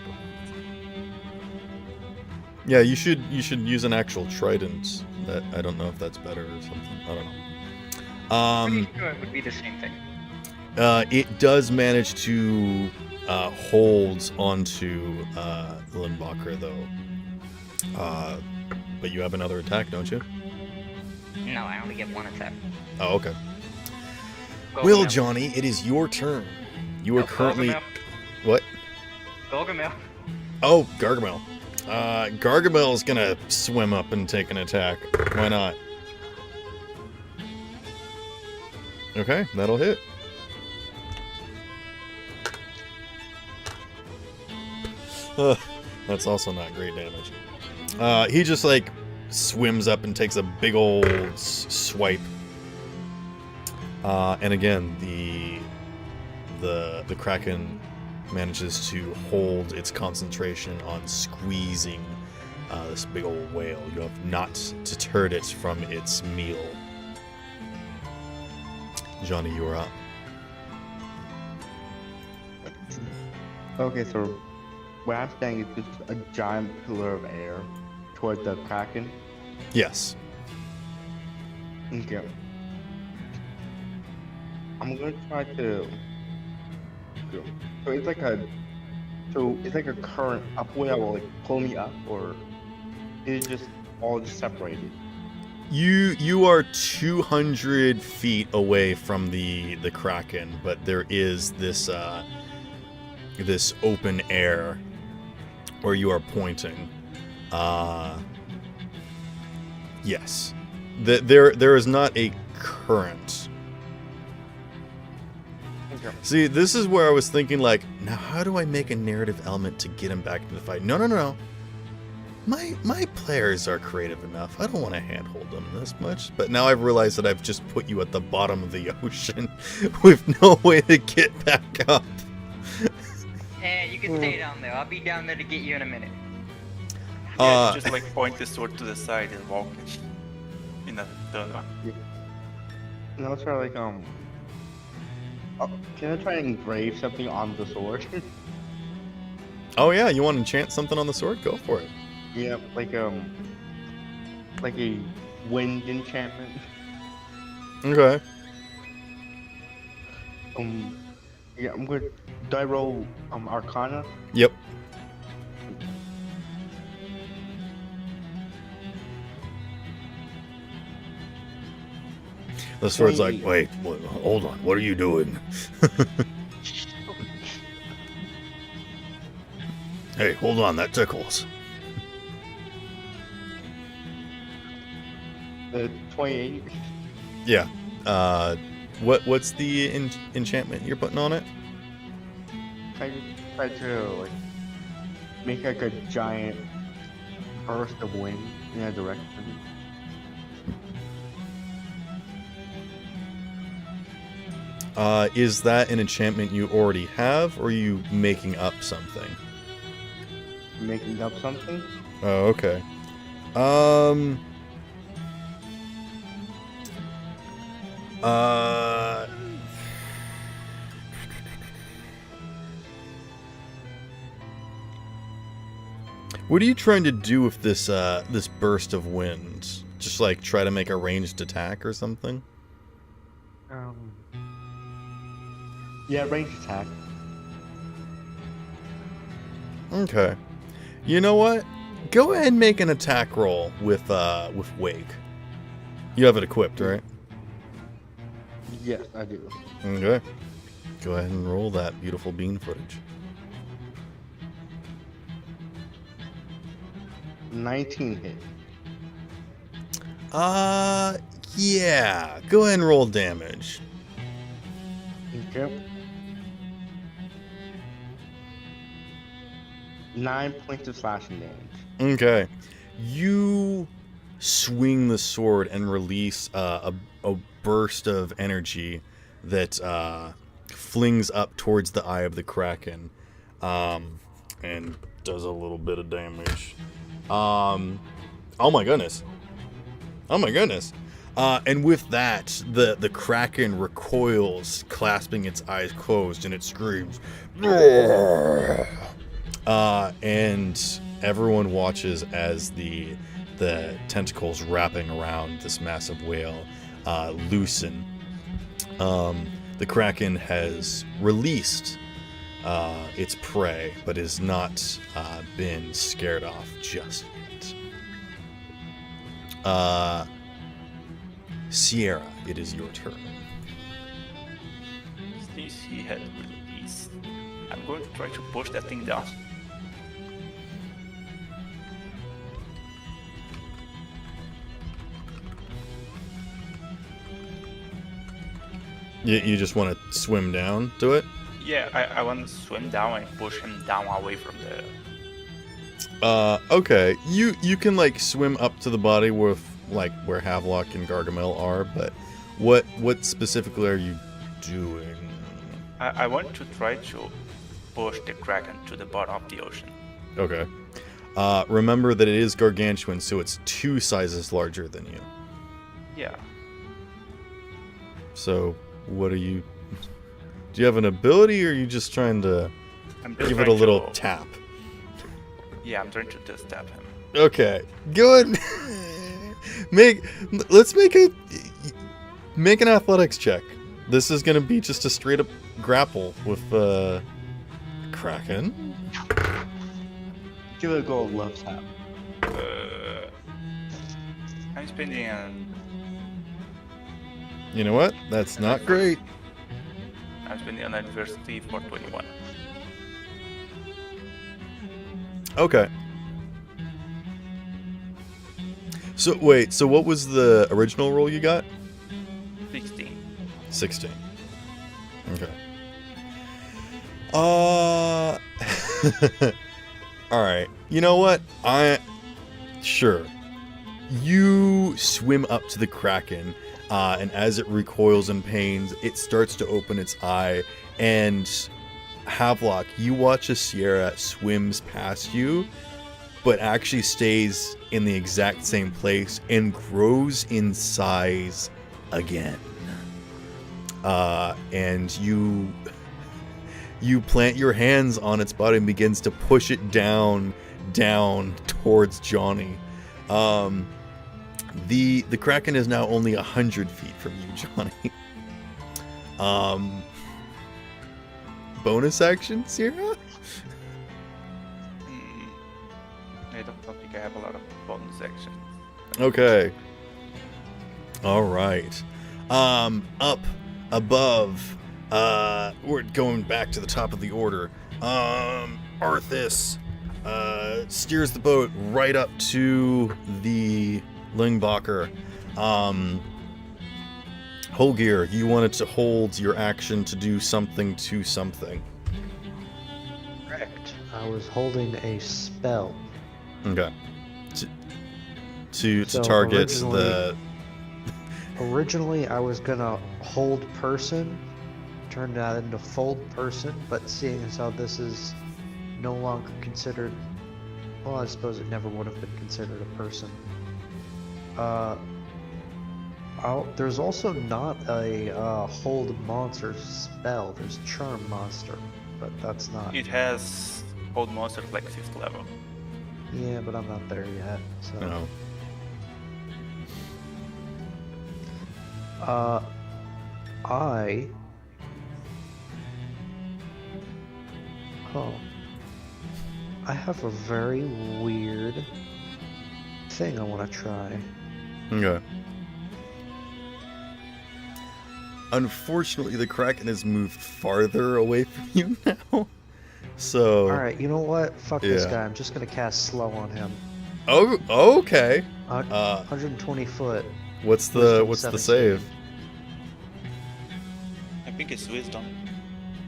Yeah, you should use an actual trident. That I don't know if that's better or something. I don't know. Pretty sure it would be the same thing. It does manage to hold onto Limbacher though. But you have another attack, don't you? No, I only get one attack. Oh, okay. Go Well, Gamel. Johnny, it is your turn. You are No, currently Gargamel. what? Gargamel. Oh, Gargamel. Gargamel's gonna swim up and take an attack. Why not? Okay, that'll hit. That's also not great damage. He just like swims up and takes a big old swipe. And again, the Kraken manages to hold its concentration on squeezing this big old whale. You have not deterred it from its meal. Johnny, you are up. Okay, so what I'm saying is just a giant pillar of air toward the Kraken. Yes. Okay. I'm gonna try to. So it's like a. So it's like a current upward that will like pull me up, or is it just all just separated? You are 200 feet away from the Kraken, but there is this this open air where you are pointing. Yes. There is not a current. Okay. See, this is where I was thinking, like, now how do I make a narrative element to get him back into the fight? No. My players are creative enough. I don't want to handhold them this much. But now I've realized that I've just put you at the bottom of the ocean with no way to get back up. And you can stay down there. I'll be down there to get you in a minute. Yeah, just like point the sword to the side and walk in a tunnel. And I'll try like oh, can I try and engrave something on the sword? Oh yeah, you want to enchant something on the sword? Go for it. Yeah, like a wind enchantment. Okay. Yeah, I'm good. Do I roll Arcana? Yep. The sword's like, wait, hold on, what are you doing? Hey, hold on, that tickles. 28. Yeah. What's the enchantment you're putting on it? I try to like make like a giant burst of wind in a direction. Is that an enchantment you already have, or are you making up something? Making up something. Oh, okay. What are you trying to do with this this burst of wind? Just like try to make a ranged attack or something? Yeah, range attack. Okay. You know what? Go ahead and make an attack roll with Wake. You have it equipped, right? Yes, I do. Okay. Go ahead and roll that beautiful bean footage. 19 hit. Yeah. Go ahead and roll damage. Okay. 9 points of slashing damage. Okay. You swing the sword and release a burst of energy that flings up towards the eye of the Kraken, and does a little bit of damage. Oh my goodness. Oh my goodness. And with that, the Kraken recoils, clasping its eyes closed, and it screams. And everyone watches as the tentacles wrapping around this massive whale loosen. The Kraken has released its prey, but has not been scared off just yet. Sierra, it is your turn. Since he had released, I'm going to try to push that thing down. You just want to swim down to it? Yeah, I want to swim down and push him down away from the... Okay. You can, like, swim up to the body with, like, where Havelock and Gargamel are, but what specifically are you doing? I want to try to push the Kraken to the bottom of the ocean. Okay. Remember that it is gargantuan, so it's 2 sizes larger than you. Yeah. So, what are you... Do you have an ability, or are you just trying to I'm just give it a trying little to- tap? Yeah, I'm trying to just stab him. Okay. Go ahead. Let's make an athletics check. This is gonna be just a straight up grapple with Kraken. Give it a gold love tap. I'm spending an... You know what? That's not great. I'm spending an adversity for 21. Okay. So wait, so what was the original roll you got? 16. 16. Okay. Alright. You know what? Sure. You swim up to the Kraken, and as it recoils in pain, it starts to open its eye, and Havelock, you watch as Sierra swims past you, but actually stays in the exact same place and grows in size again. And you plant your hands on its body and begins to push it down towards Johnny. The Kraken is now only 100 feet from you, Johnny. Bonus action, Sierra? I don't think I have a lot of bonus actions. Okay. All right. Up above. We're going back to the top of the order. Arthas steers the boat right up to the Lingbacher. Holgear, you wanted to hold your action to do something to something. Correct. I was holding a spell. Okay. To So target the... Originally, I was gonna hold person, turn that into fold person, but seeing as how this is no longer considered, well, I suppose it never would have been considered a person. There's also not a hold monster spell. There's charm monster, but that's not. It has old monsters like 5th level. Yeah, but I'm not there yet. So. No. I have a very weird thing I want to try. Okay. Unfortunately, the Kraken has moved farther away from you now. So... Alright, you know what? Fuck this Yeah. guy. I'm just gonna cast slow on him. Oh, okay. 120 foot. What's the Wisdom save? 17. I think it's wisdom.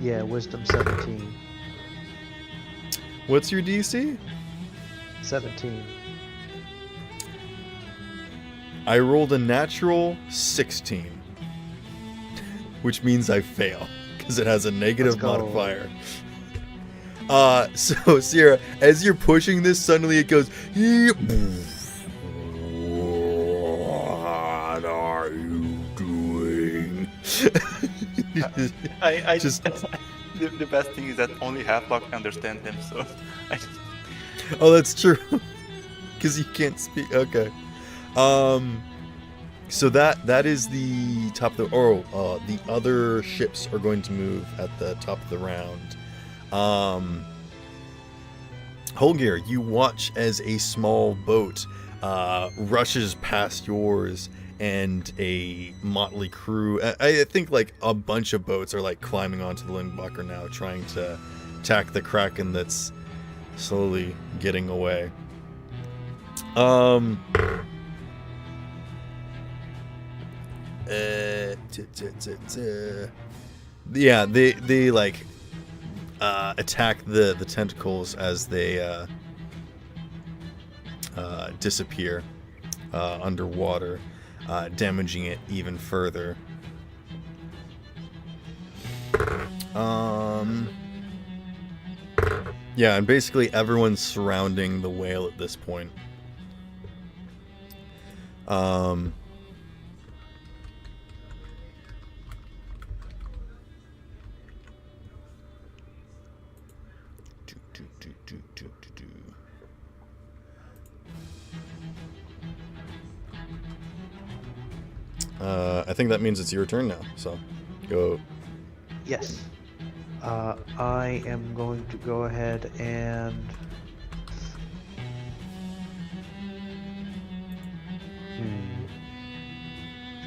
Yeah, wisdom 17. What's your DC? 17. I rolled a natural 16, which means I fail because it has a negative Let's go. modifier. So Sierra, as you're pushing this, suddenly it goes. What are you doing? I Just- the best thing is that only Half-Block understand him, so I Oh, that's true. Because you can't speak. Okay. So that is the top of the. The other ships are going to move at the top of the round. Holger, you watch as a small boat rushes past yours, and a motley crew. I think like a bunch of boats are like climbing onto the Lingbacher now, trying to attack the Kraken that's slowly getting away. Yeah, they like attack the tentacles as they disappear underwater, damaging it even further. Yeah, and basically everyone's surrounding the whale at this point. I think that means it's your turn now, so go. Yes. I am going to go ahead and...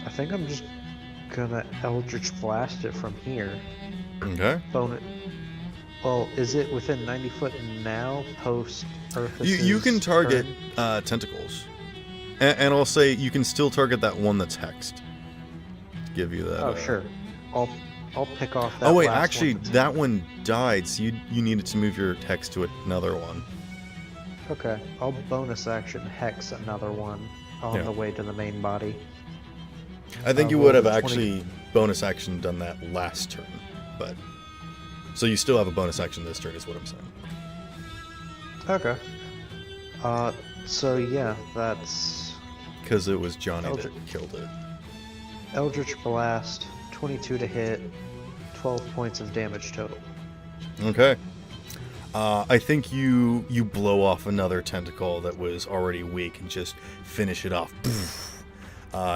I think I'm just gonna Eldritch Blast it from here. Okay. Bone it. Well, is it within 90 foot now, post Earth? You can target tentacles. And I'll say you can still target that one that's hexed. To give you that. Oh, sure. I'll pick off that. Oh wait, last actually, one that's- that one died, so you needed to move your hex to another one. Okay, I'll bonus action hex another one on Yeah. the way to the main body. I think you would have roll a 20. actually bonus action done that last turn, but so you still have a bonus action this turn, is what I'm saying. Okay. So yeah, that's Because it was Johnny that Eldritch. killed it. Eldritch Blast, 22 to hit, 12 points of damage total. Okay. I think you blow off another tentacle that was already weak and just finish it off.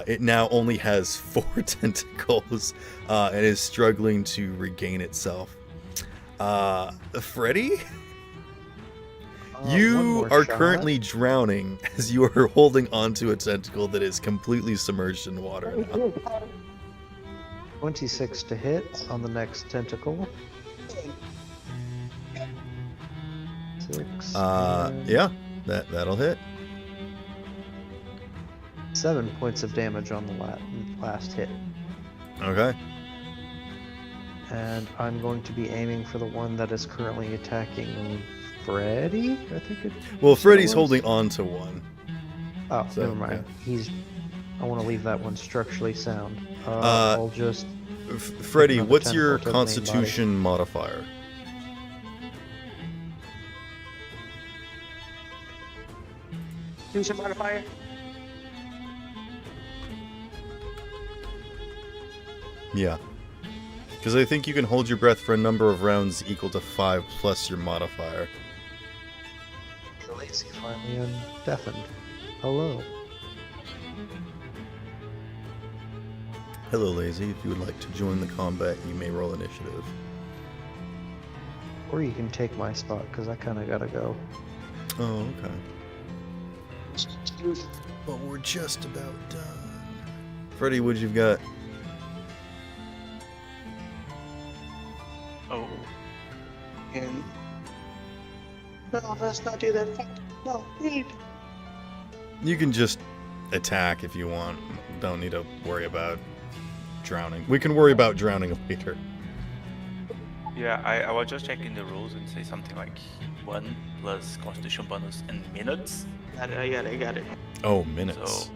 It now only has 4 tentacles and is struggling to regain itself. Freddy? One You more are shot. currently drowning as you are holding onto a tentacle that is completely submerged in water now. 26 to hit on the next tentacle. 6. and Yeah, that'll hit. 7 points of damage on the last hit. Okay. And I'm going to be aiming for the one that is currently attacking Freddy, I think it. Well, Freddy's was? holding on to one. Oh, So, never mind. yeah. I want to leave that one structurally sound. I'll just. Freddy, another what's your tentacle to the main body. Constitution modifier? Use your modifier. Yeah. Because I think you can hold your breath for a number of rounds equal to 5 plus your modifier. Lazy finally undeafened. Hello. Hello, Lazy. If you would like to join the combat, you may roll initiative. Or you can take my spot, because I kind of gotta go. Oh, okay. But we're just about done. Freddy, what you've got? Oh, And no, let's not do that. Fuck. No, leave. You can just attack if you want. Don't need to worry about drowning. We can worry about drowning later. Yeah, I was just checking the rules and say something like 1 plus constitution bonus in minutes. I got it. Oh, minutes. So,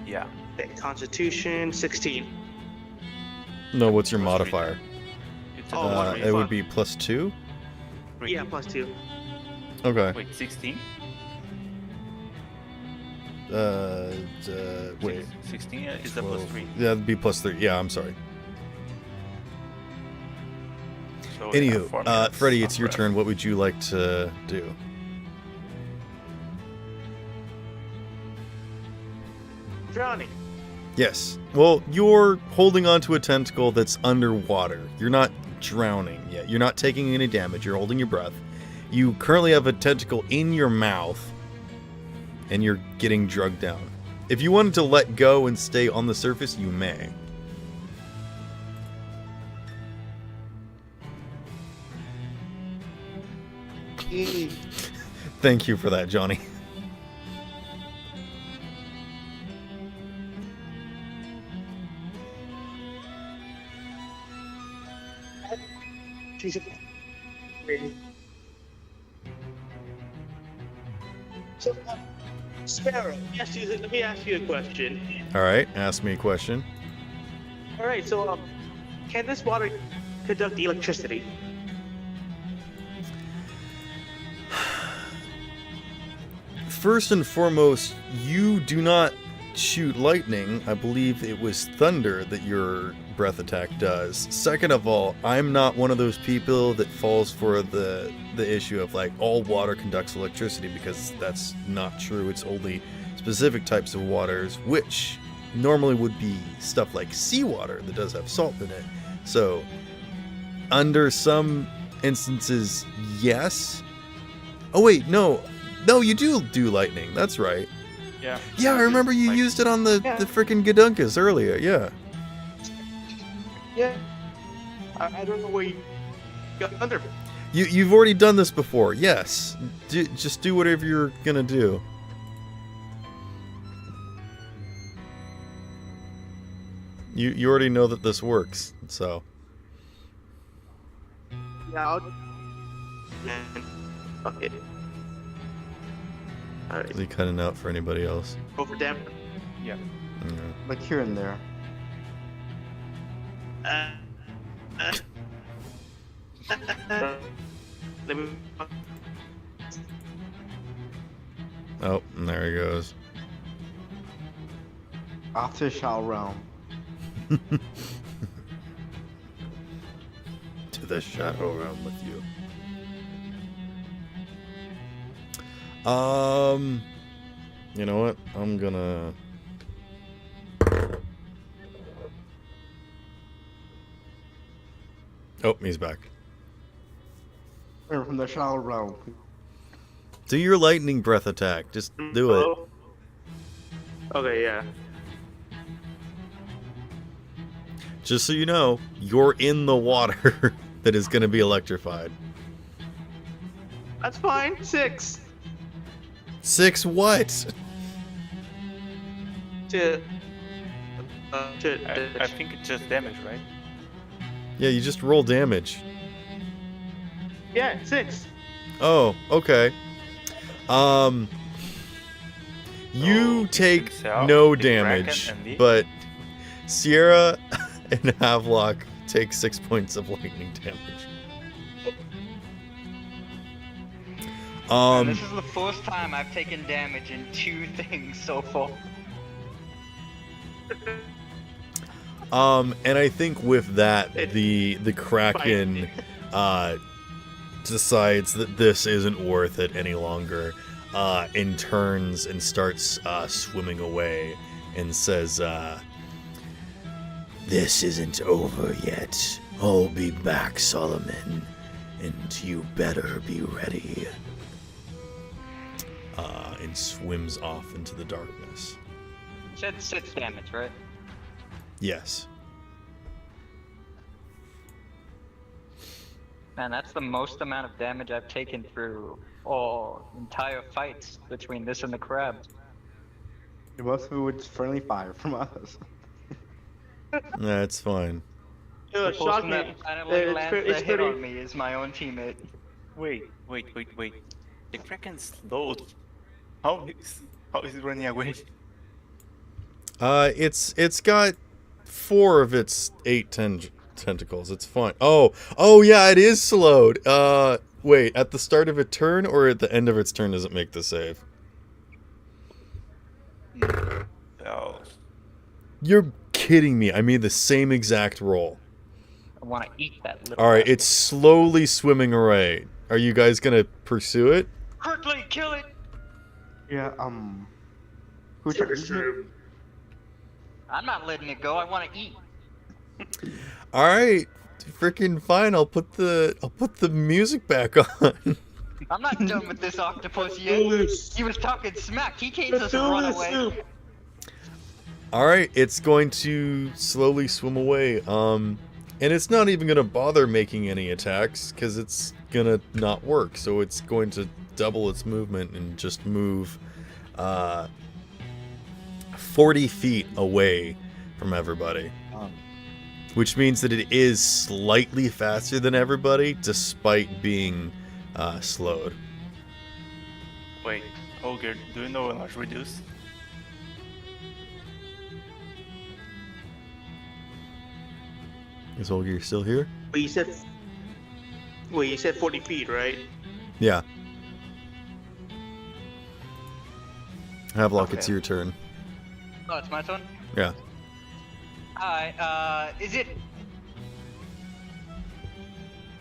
yeah. Okay, Constitution 16. No, what's your Plus three. modifier? It's Oh, a what It would be +2? Yeah, +2. Okay. Wait, 16? Wait. 16 is a 12. +3. Yeah, it'd be +3. Yeah, I'm sorry. So we have 4 Anywho, minutes Freddy, of it's your rest. turn. What would you like to do? Drowning. Yes. Well, you're holding onto a tentacle that's underwater. You're not drowning yet. You're not taking any damage. You're holding your breath. You currently have a tentacle in your mouth, and you're getting drugged down. If you wanted to let go and stay on the surface, you may. Thank you for that, Johnny. Jesus. So, Sparrow, let me ask you a question. All right, ask me a question. All right, so can this water conduct electricity? First and foremost, you do not shoot lightning. I believe it was thunder that your breath attack does. Second of all, I'm not one of those people that falls for the issue of like all water conducts electricity, because that's not true. It's only specific types of waters, which normally would be stuff like seawater that does have salt in it. So under some instances, yes. Oh wait, no, you do lightning. That's right. Yeah. Yeah, I remember you Like- used it on the freaking Gadunkas earlier. Yeah. Yeah. I don't know where you got thunder. You've already done this before. Yes. Just do whatever you're gonna do. You already know that this works, so. Yeah, I'll... Fuck it. Alright, Is he cutting out for anybody else? go for damage. Yeah. Yeah. Like here and there. Let me... Oh, and there he goes. After Shao Realm. To the shadow realm with you. You know what? I'm gonna. Oh, he's back. Or from the Shao Realm. Do your lightning breath attack. Just do it. Oh. Okay, yeah. Just so you know, you're in the water that is gonna be electrified. That's fine. 6. 6 what? To... I think it's just damage, right? Yeah, you just roll damage. Yeah, 6. Oh, okay. You So, take himself, no the Kraken, damage, and me? but Sierra and Havelock take 6 points of lightning damage. And this is the first time I've taken damage in 2 things so far. And I think with that, the Kraken decides that this isn't worth it any longer, and turns and starts swimming away, and says, "This isn't over yet. I'll be back, Solomon, and you better be ready." And swims off into the darkness. You said 6 damage, right? Yes. Man, that's the most amount of damage I've taken through all entire fights between this and the crab. Most of it's friendly fire from us. That's fine. It The was shocking. person that finally lands the It's hit pretty. on me is my own teammate. Wait. The Kraken slowed. How is it running away? It's got 4 of its 8 tentacles. It's fine. Oh yeah, it is slowed. Wait, at the start of a turn or at the end of its turn does it make the save? Oh, You're kidding me. I made the same exact roll. I want to eat that little. All right, bastard. it's slowly swimming away. Are you guys gonna pursue it? Quickly kill it. Yeah, who took it? I'm not letting it go. I want to eat. All right, freaking fine. I'll put the music back on. I'm not done with this octopus yet. He was talking smack. He can't just Cthulhu run away. soup. All right, it's going to slowly swim away. And it's not even gonna bother making any attacks because it's gonna not work. So it's going to double its movement and just move 40 feet away from everybody. Which means that it is slightly faster than everybody, despite being slowed. wait. Ogre, do you know enlarge reduce? Is Olgier still here? Wait, you said 40 feet, right? Yeah. Havelock, it's Okay. your turn. Oh, it's my turn. Yeah. Alright, is it...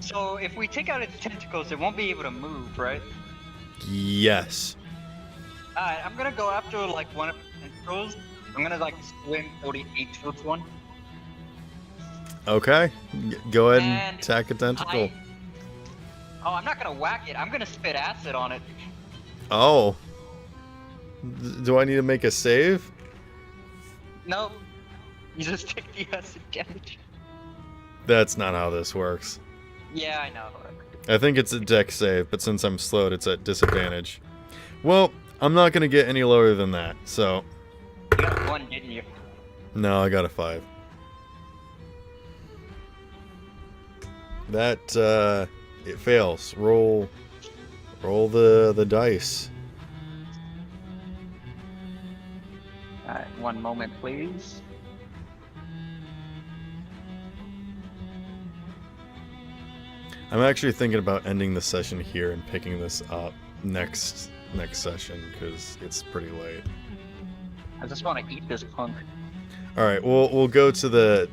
So, if we take out its tentacles, it won't be able to move, right? Yes. Alright, I'm gonna go after, like, one of the tentacles. I'm gonna, like, swim 40 feet towards one. Okay. Go ahead and And attack a tentacle. Oh, I'm not gonna whack it. I'm gonna spit acid on it. Oh. Do I need to make a save? No. You just take the acid damage. That's not how this works. Yeah, I know. I think it's a dex save, but since I'm slowed, it's at disadvantage. Well, I'm not going to get any lower than that, so... You got 1, didn't you? No, I got a 5. That, it fails. Roll the dice. Alright, 1 moment, please. I'm actually thinking about ending the session here and picking this up next session, because it's pretty late. I just want to eat this punk. All right, we'll go to the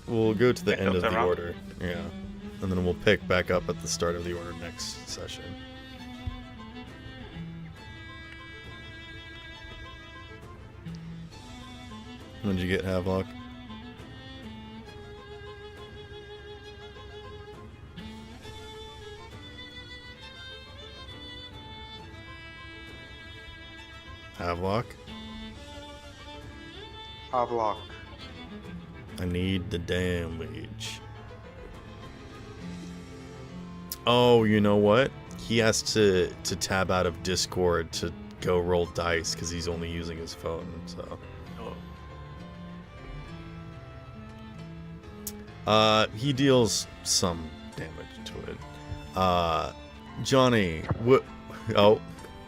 we'll go to the Pick end up of the the round. order, yeah, and then we'll pick back up at the start of the order next session. When did you get Havelock? Havelock? Havelock. I need the damage. Oh, you know what? He has to tab out of Discord to go roll dice because he's only using his phone, so... Oh, He deals some damage to it. Johnny, what? Oh,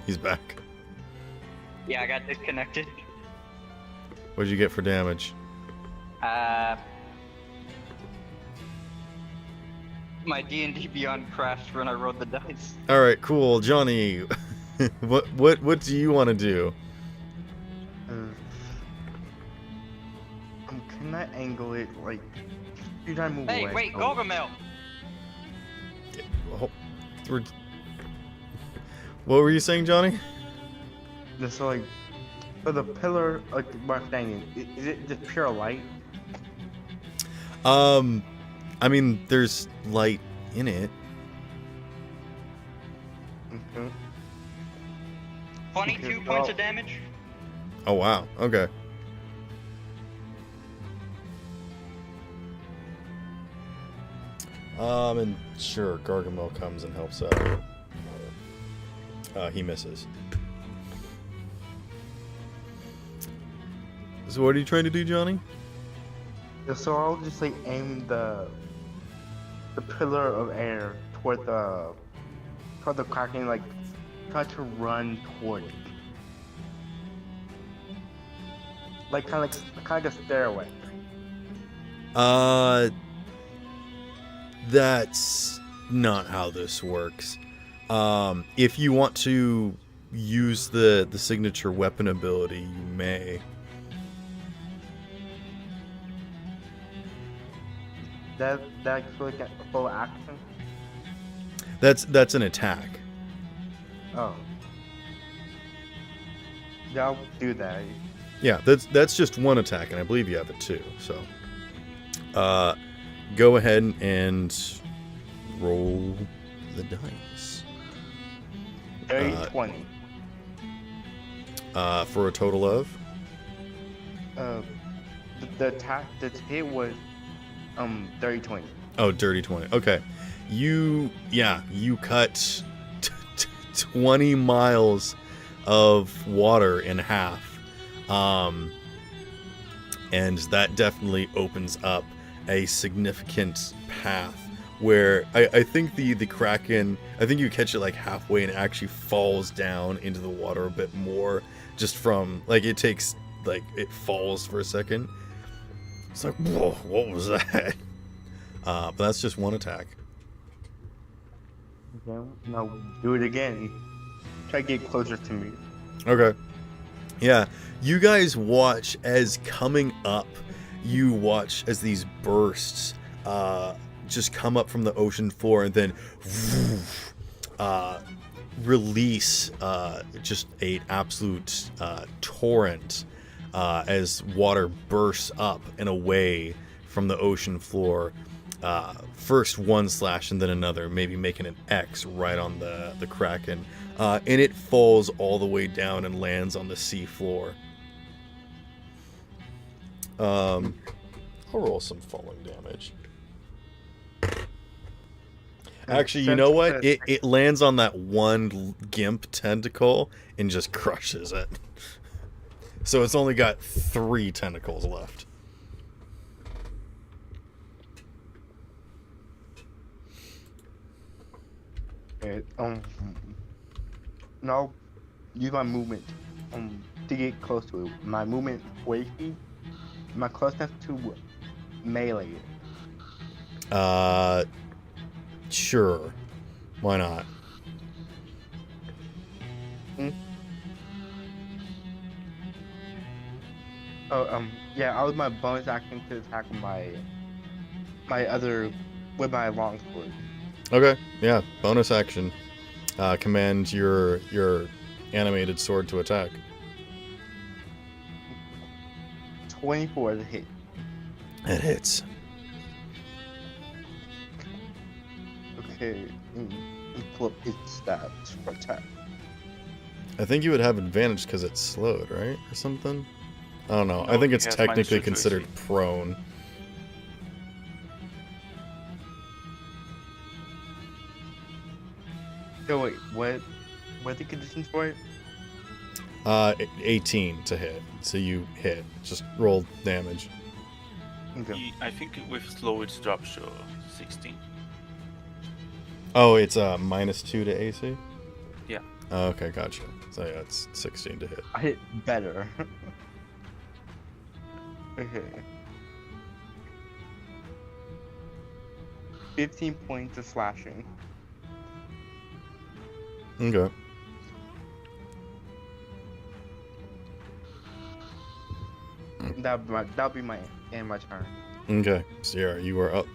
he's back. Yeah, I got disconnected. What'd you get for damage? My D&D Beyond crashed when I rolled the dice. All right, cool, Johnny. what do you want to do? Can I angle it like? Should I move Hey, away? wait, Oh. Gargamel! Oh, what were you saying, Johnny? Just like, for the pillar, like Mark Daniel, is it just pure light? I mean, there's light in it. Okay. 22 Okay, points well- of damage. Oh wow. Okay. And sure, Gargamel comes and helps out. He misses. So what are you trying to do, Johnny? So I'll just like aim the pillar of air toward the Kraken, like try to run toward it. Like kind of like a stairway. That's not how this works. If you want to use the signature weapon ability, you may. That's like a full action. That's an attack. Oh. Yeah, I'll do that. Yeah, that's just one attack, and I believe you have it too. So, go ahead and roll the dice. 20. For a total of. The hit was 30-20. Oh, dirty 20. Okay. You cut 20 miles of water in half. And that definitely opens up a significant path where I think the Kraken, I think you catch it like halfway and it actually falls down into the water a bit more, just from like it falls for a second. It's like, whoa, what was that? But that's just one attack. Okay, now do it again. Try to get closer to me. Okay. Yeah, you guys watch as coming up, you watch as these bursts just come up from the ocean floor and then release just an absolute torrent as water bursts up and away from the ocean floor. First one slash and then another, maybe making an X right on the Kraken. And it falls all the way down and lands on the sea floor. I'll roll some falling damage. Actually, you know what? It lands on that one gimp tentacle and just crushes it. So it's only got 3 tentacles left. Okay, now use my movement to get close to it. My movement 40 feet. My closeness to melee it. Sure. Why not? Oh, yeah, I was my bonus action to attack with my longsword. Okay, yeah, bonus action. Command your animated sword to attack. 24 to hit. It hits. Okay, pull up his stats for attack. I think you would have advantage because it's slowed, right? Or something? I don't know. I think it's he has technically -2 to considered AC. prone. So wait, what are the conditions for it? 18 to hit. So you hit. Just roll damage. Okay. I think with slow it drops to 16. Oh, it's -2 to AC? Yeah. Oh, okay, gotcha. So yeah, it's 16 to hit. I hit better. Okay. 15 points of slashing. Okay. That'll be my turn. Okay. Sierra, you are up.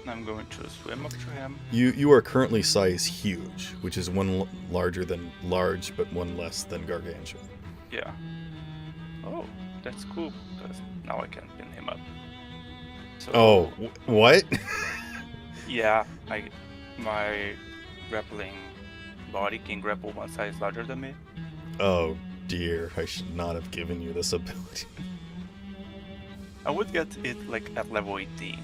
I'm going to swim up to him. You are currently size huge, which is one larger than large, but one less than gargantuan. Yeah. Oh, that's cool, because now I can pin him up. So, Oh, what? Yeah, my grappling body can grapple one size larger than me. Oh dear, I should not have given you this ability. I would get it like at level 18.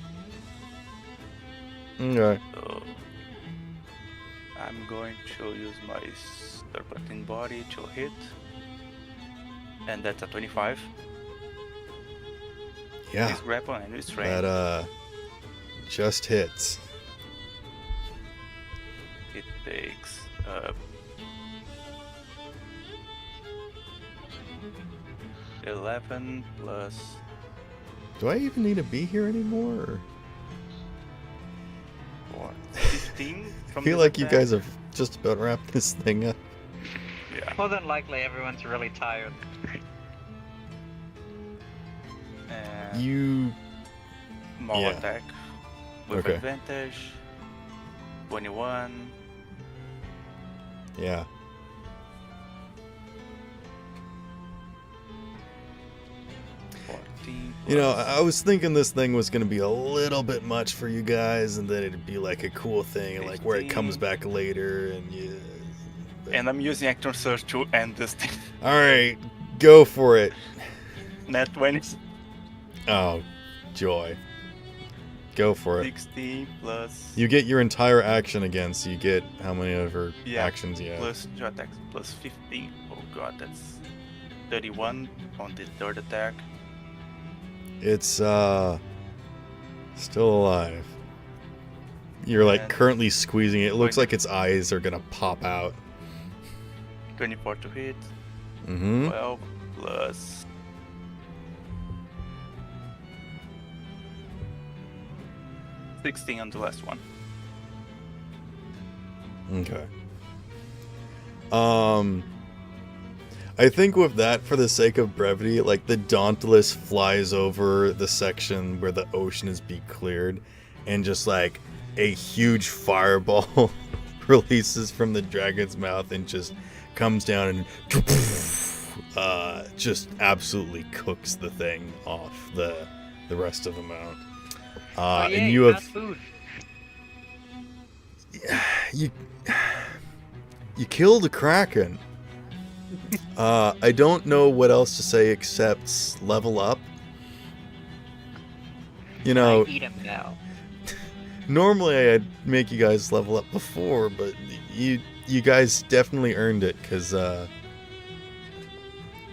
Okay. So I'm going to use my serpentine body to hit. And that's a 25. Yeah, His grapple and his strength. that just hits. It takes 11 plus. Do I even need to be here anymore? Or? 4, 15 I from feel this like you attack. guys have just about wrapped this thing up. Yeah. More than likely, everyone's really tired. And You more yeah. attack with Okay. advantage. 21. yeah. 14. You know, plus- I was thinking this thing was going to be a little bit much for you guys, and then it'd be like a cool thing, like where it comes 15. back later, and you. And I'm using action surge to end this thing. All right, go for it. Net 20. Oh, joy. Go for it. 16 plus. You get your entire action again, so you get how many of her Yeah, actions you have. Plus 2 attacks plus 15. Oh god, that's 31 on the third attack. It's still alive. You're like And- currently squeezing it. It looks Going- like its eyes are gonna pop out. 24 to hit. Mm-hmm. 12 plus. $16 on the last one. Okay. I think with that, for the sake of brevity, like the Dauntless flies over the section where the ocean is being cleared, and just like a huge fireball releases from the dragon's mouth and just comes down and just absolutely cooks the thing off the rest of the mount. Oh, yeah, and you got have food. you killed a Kraken. I don't know what else to say except level up. You know, I eat him now. normally I'd make you guys level up before, but you guys definitely earned it, because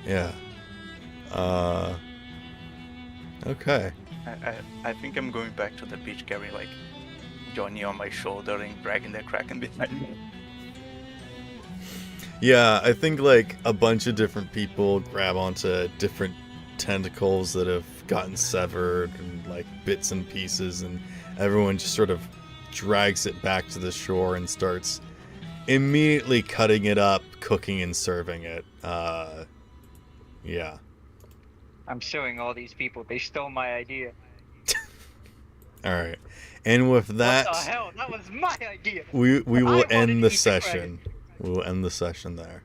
yeah. Okay. I think I'm going back to the beach carrying like Johnny on my shoulder and dragging the Kraken behind me. Yeah, I think like a bunch of different people grab onto different tentacles that have gotten severed and like bits and pieces, and everyone just sort of drags it back to the shore and starts immediately cutting it up, cooking and serving it. Yeah. I'm showing all these people. They stole my idea. All right. And with that, What the hell? That was my idea. we I will wanted end to the eat the session. We will end the session there.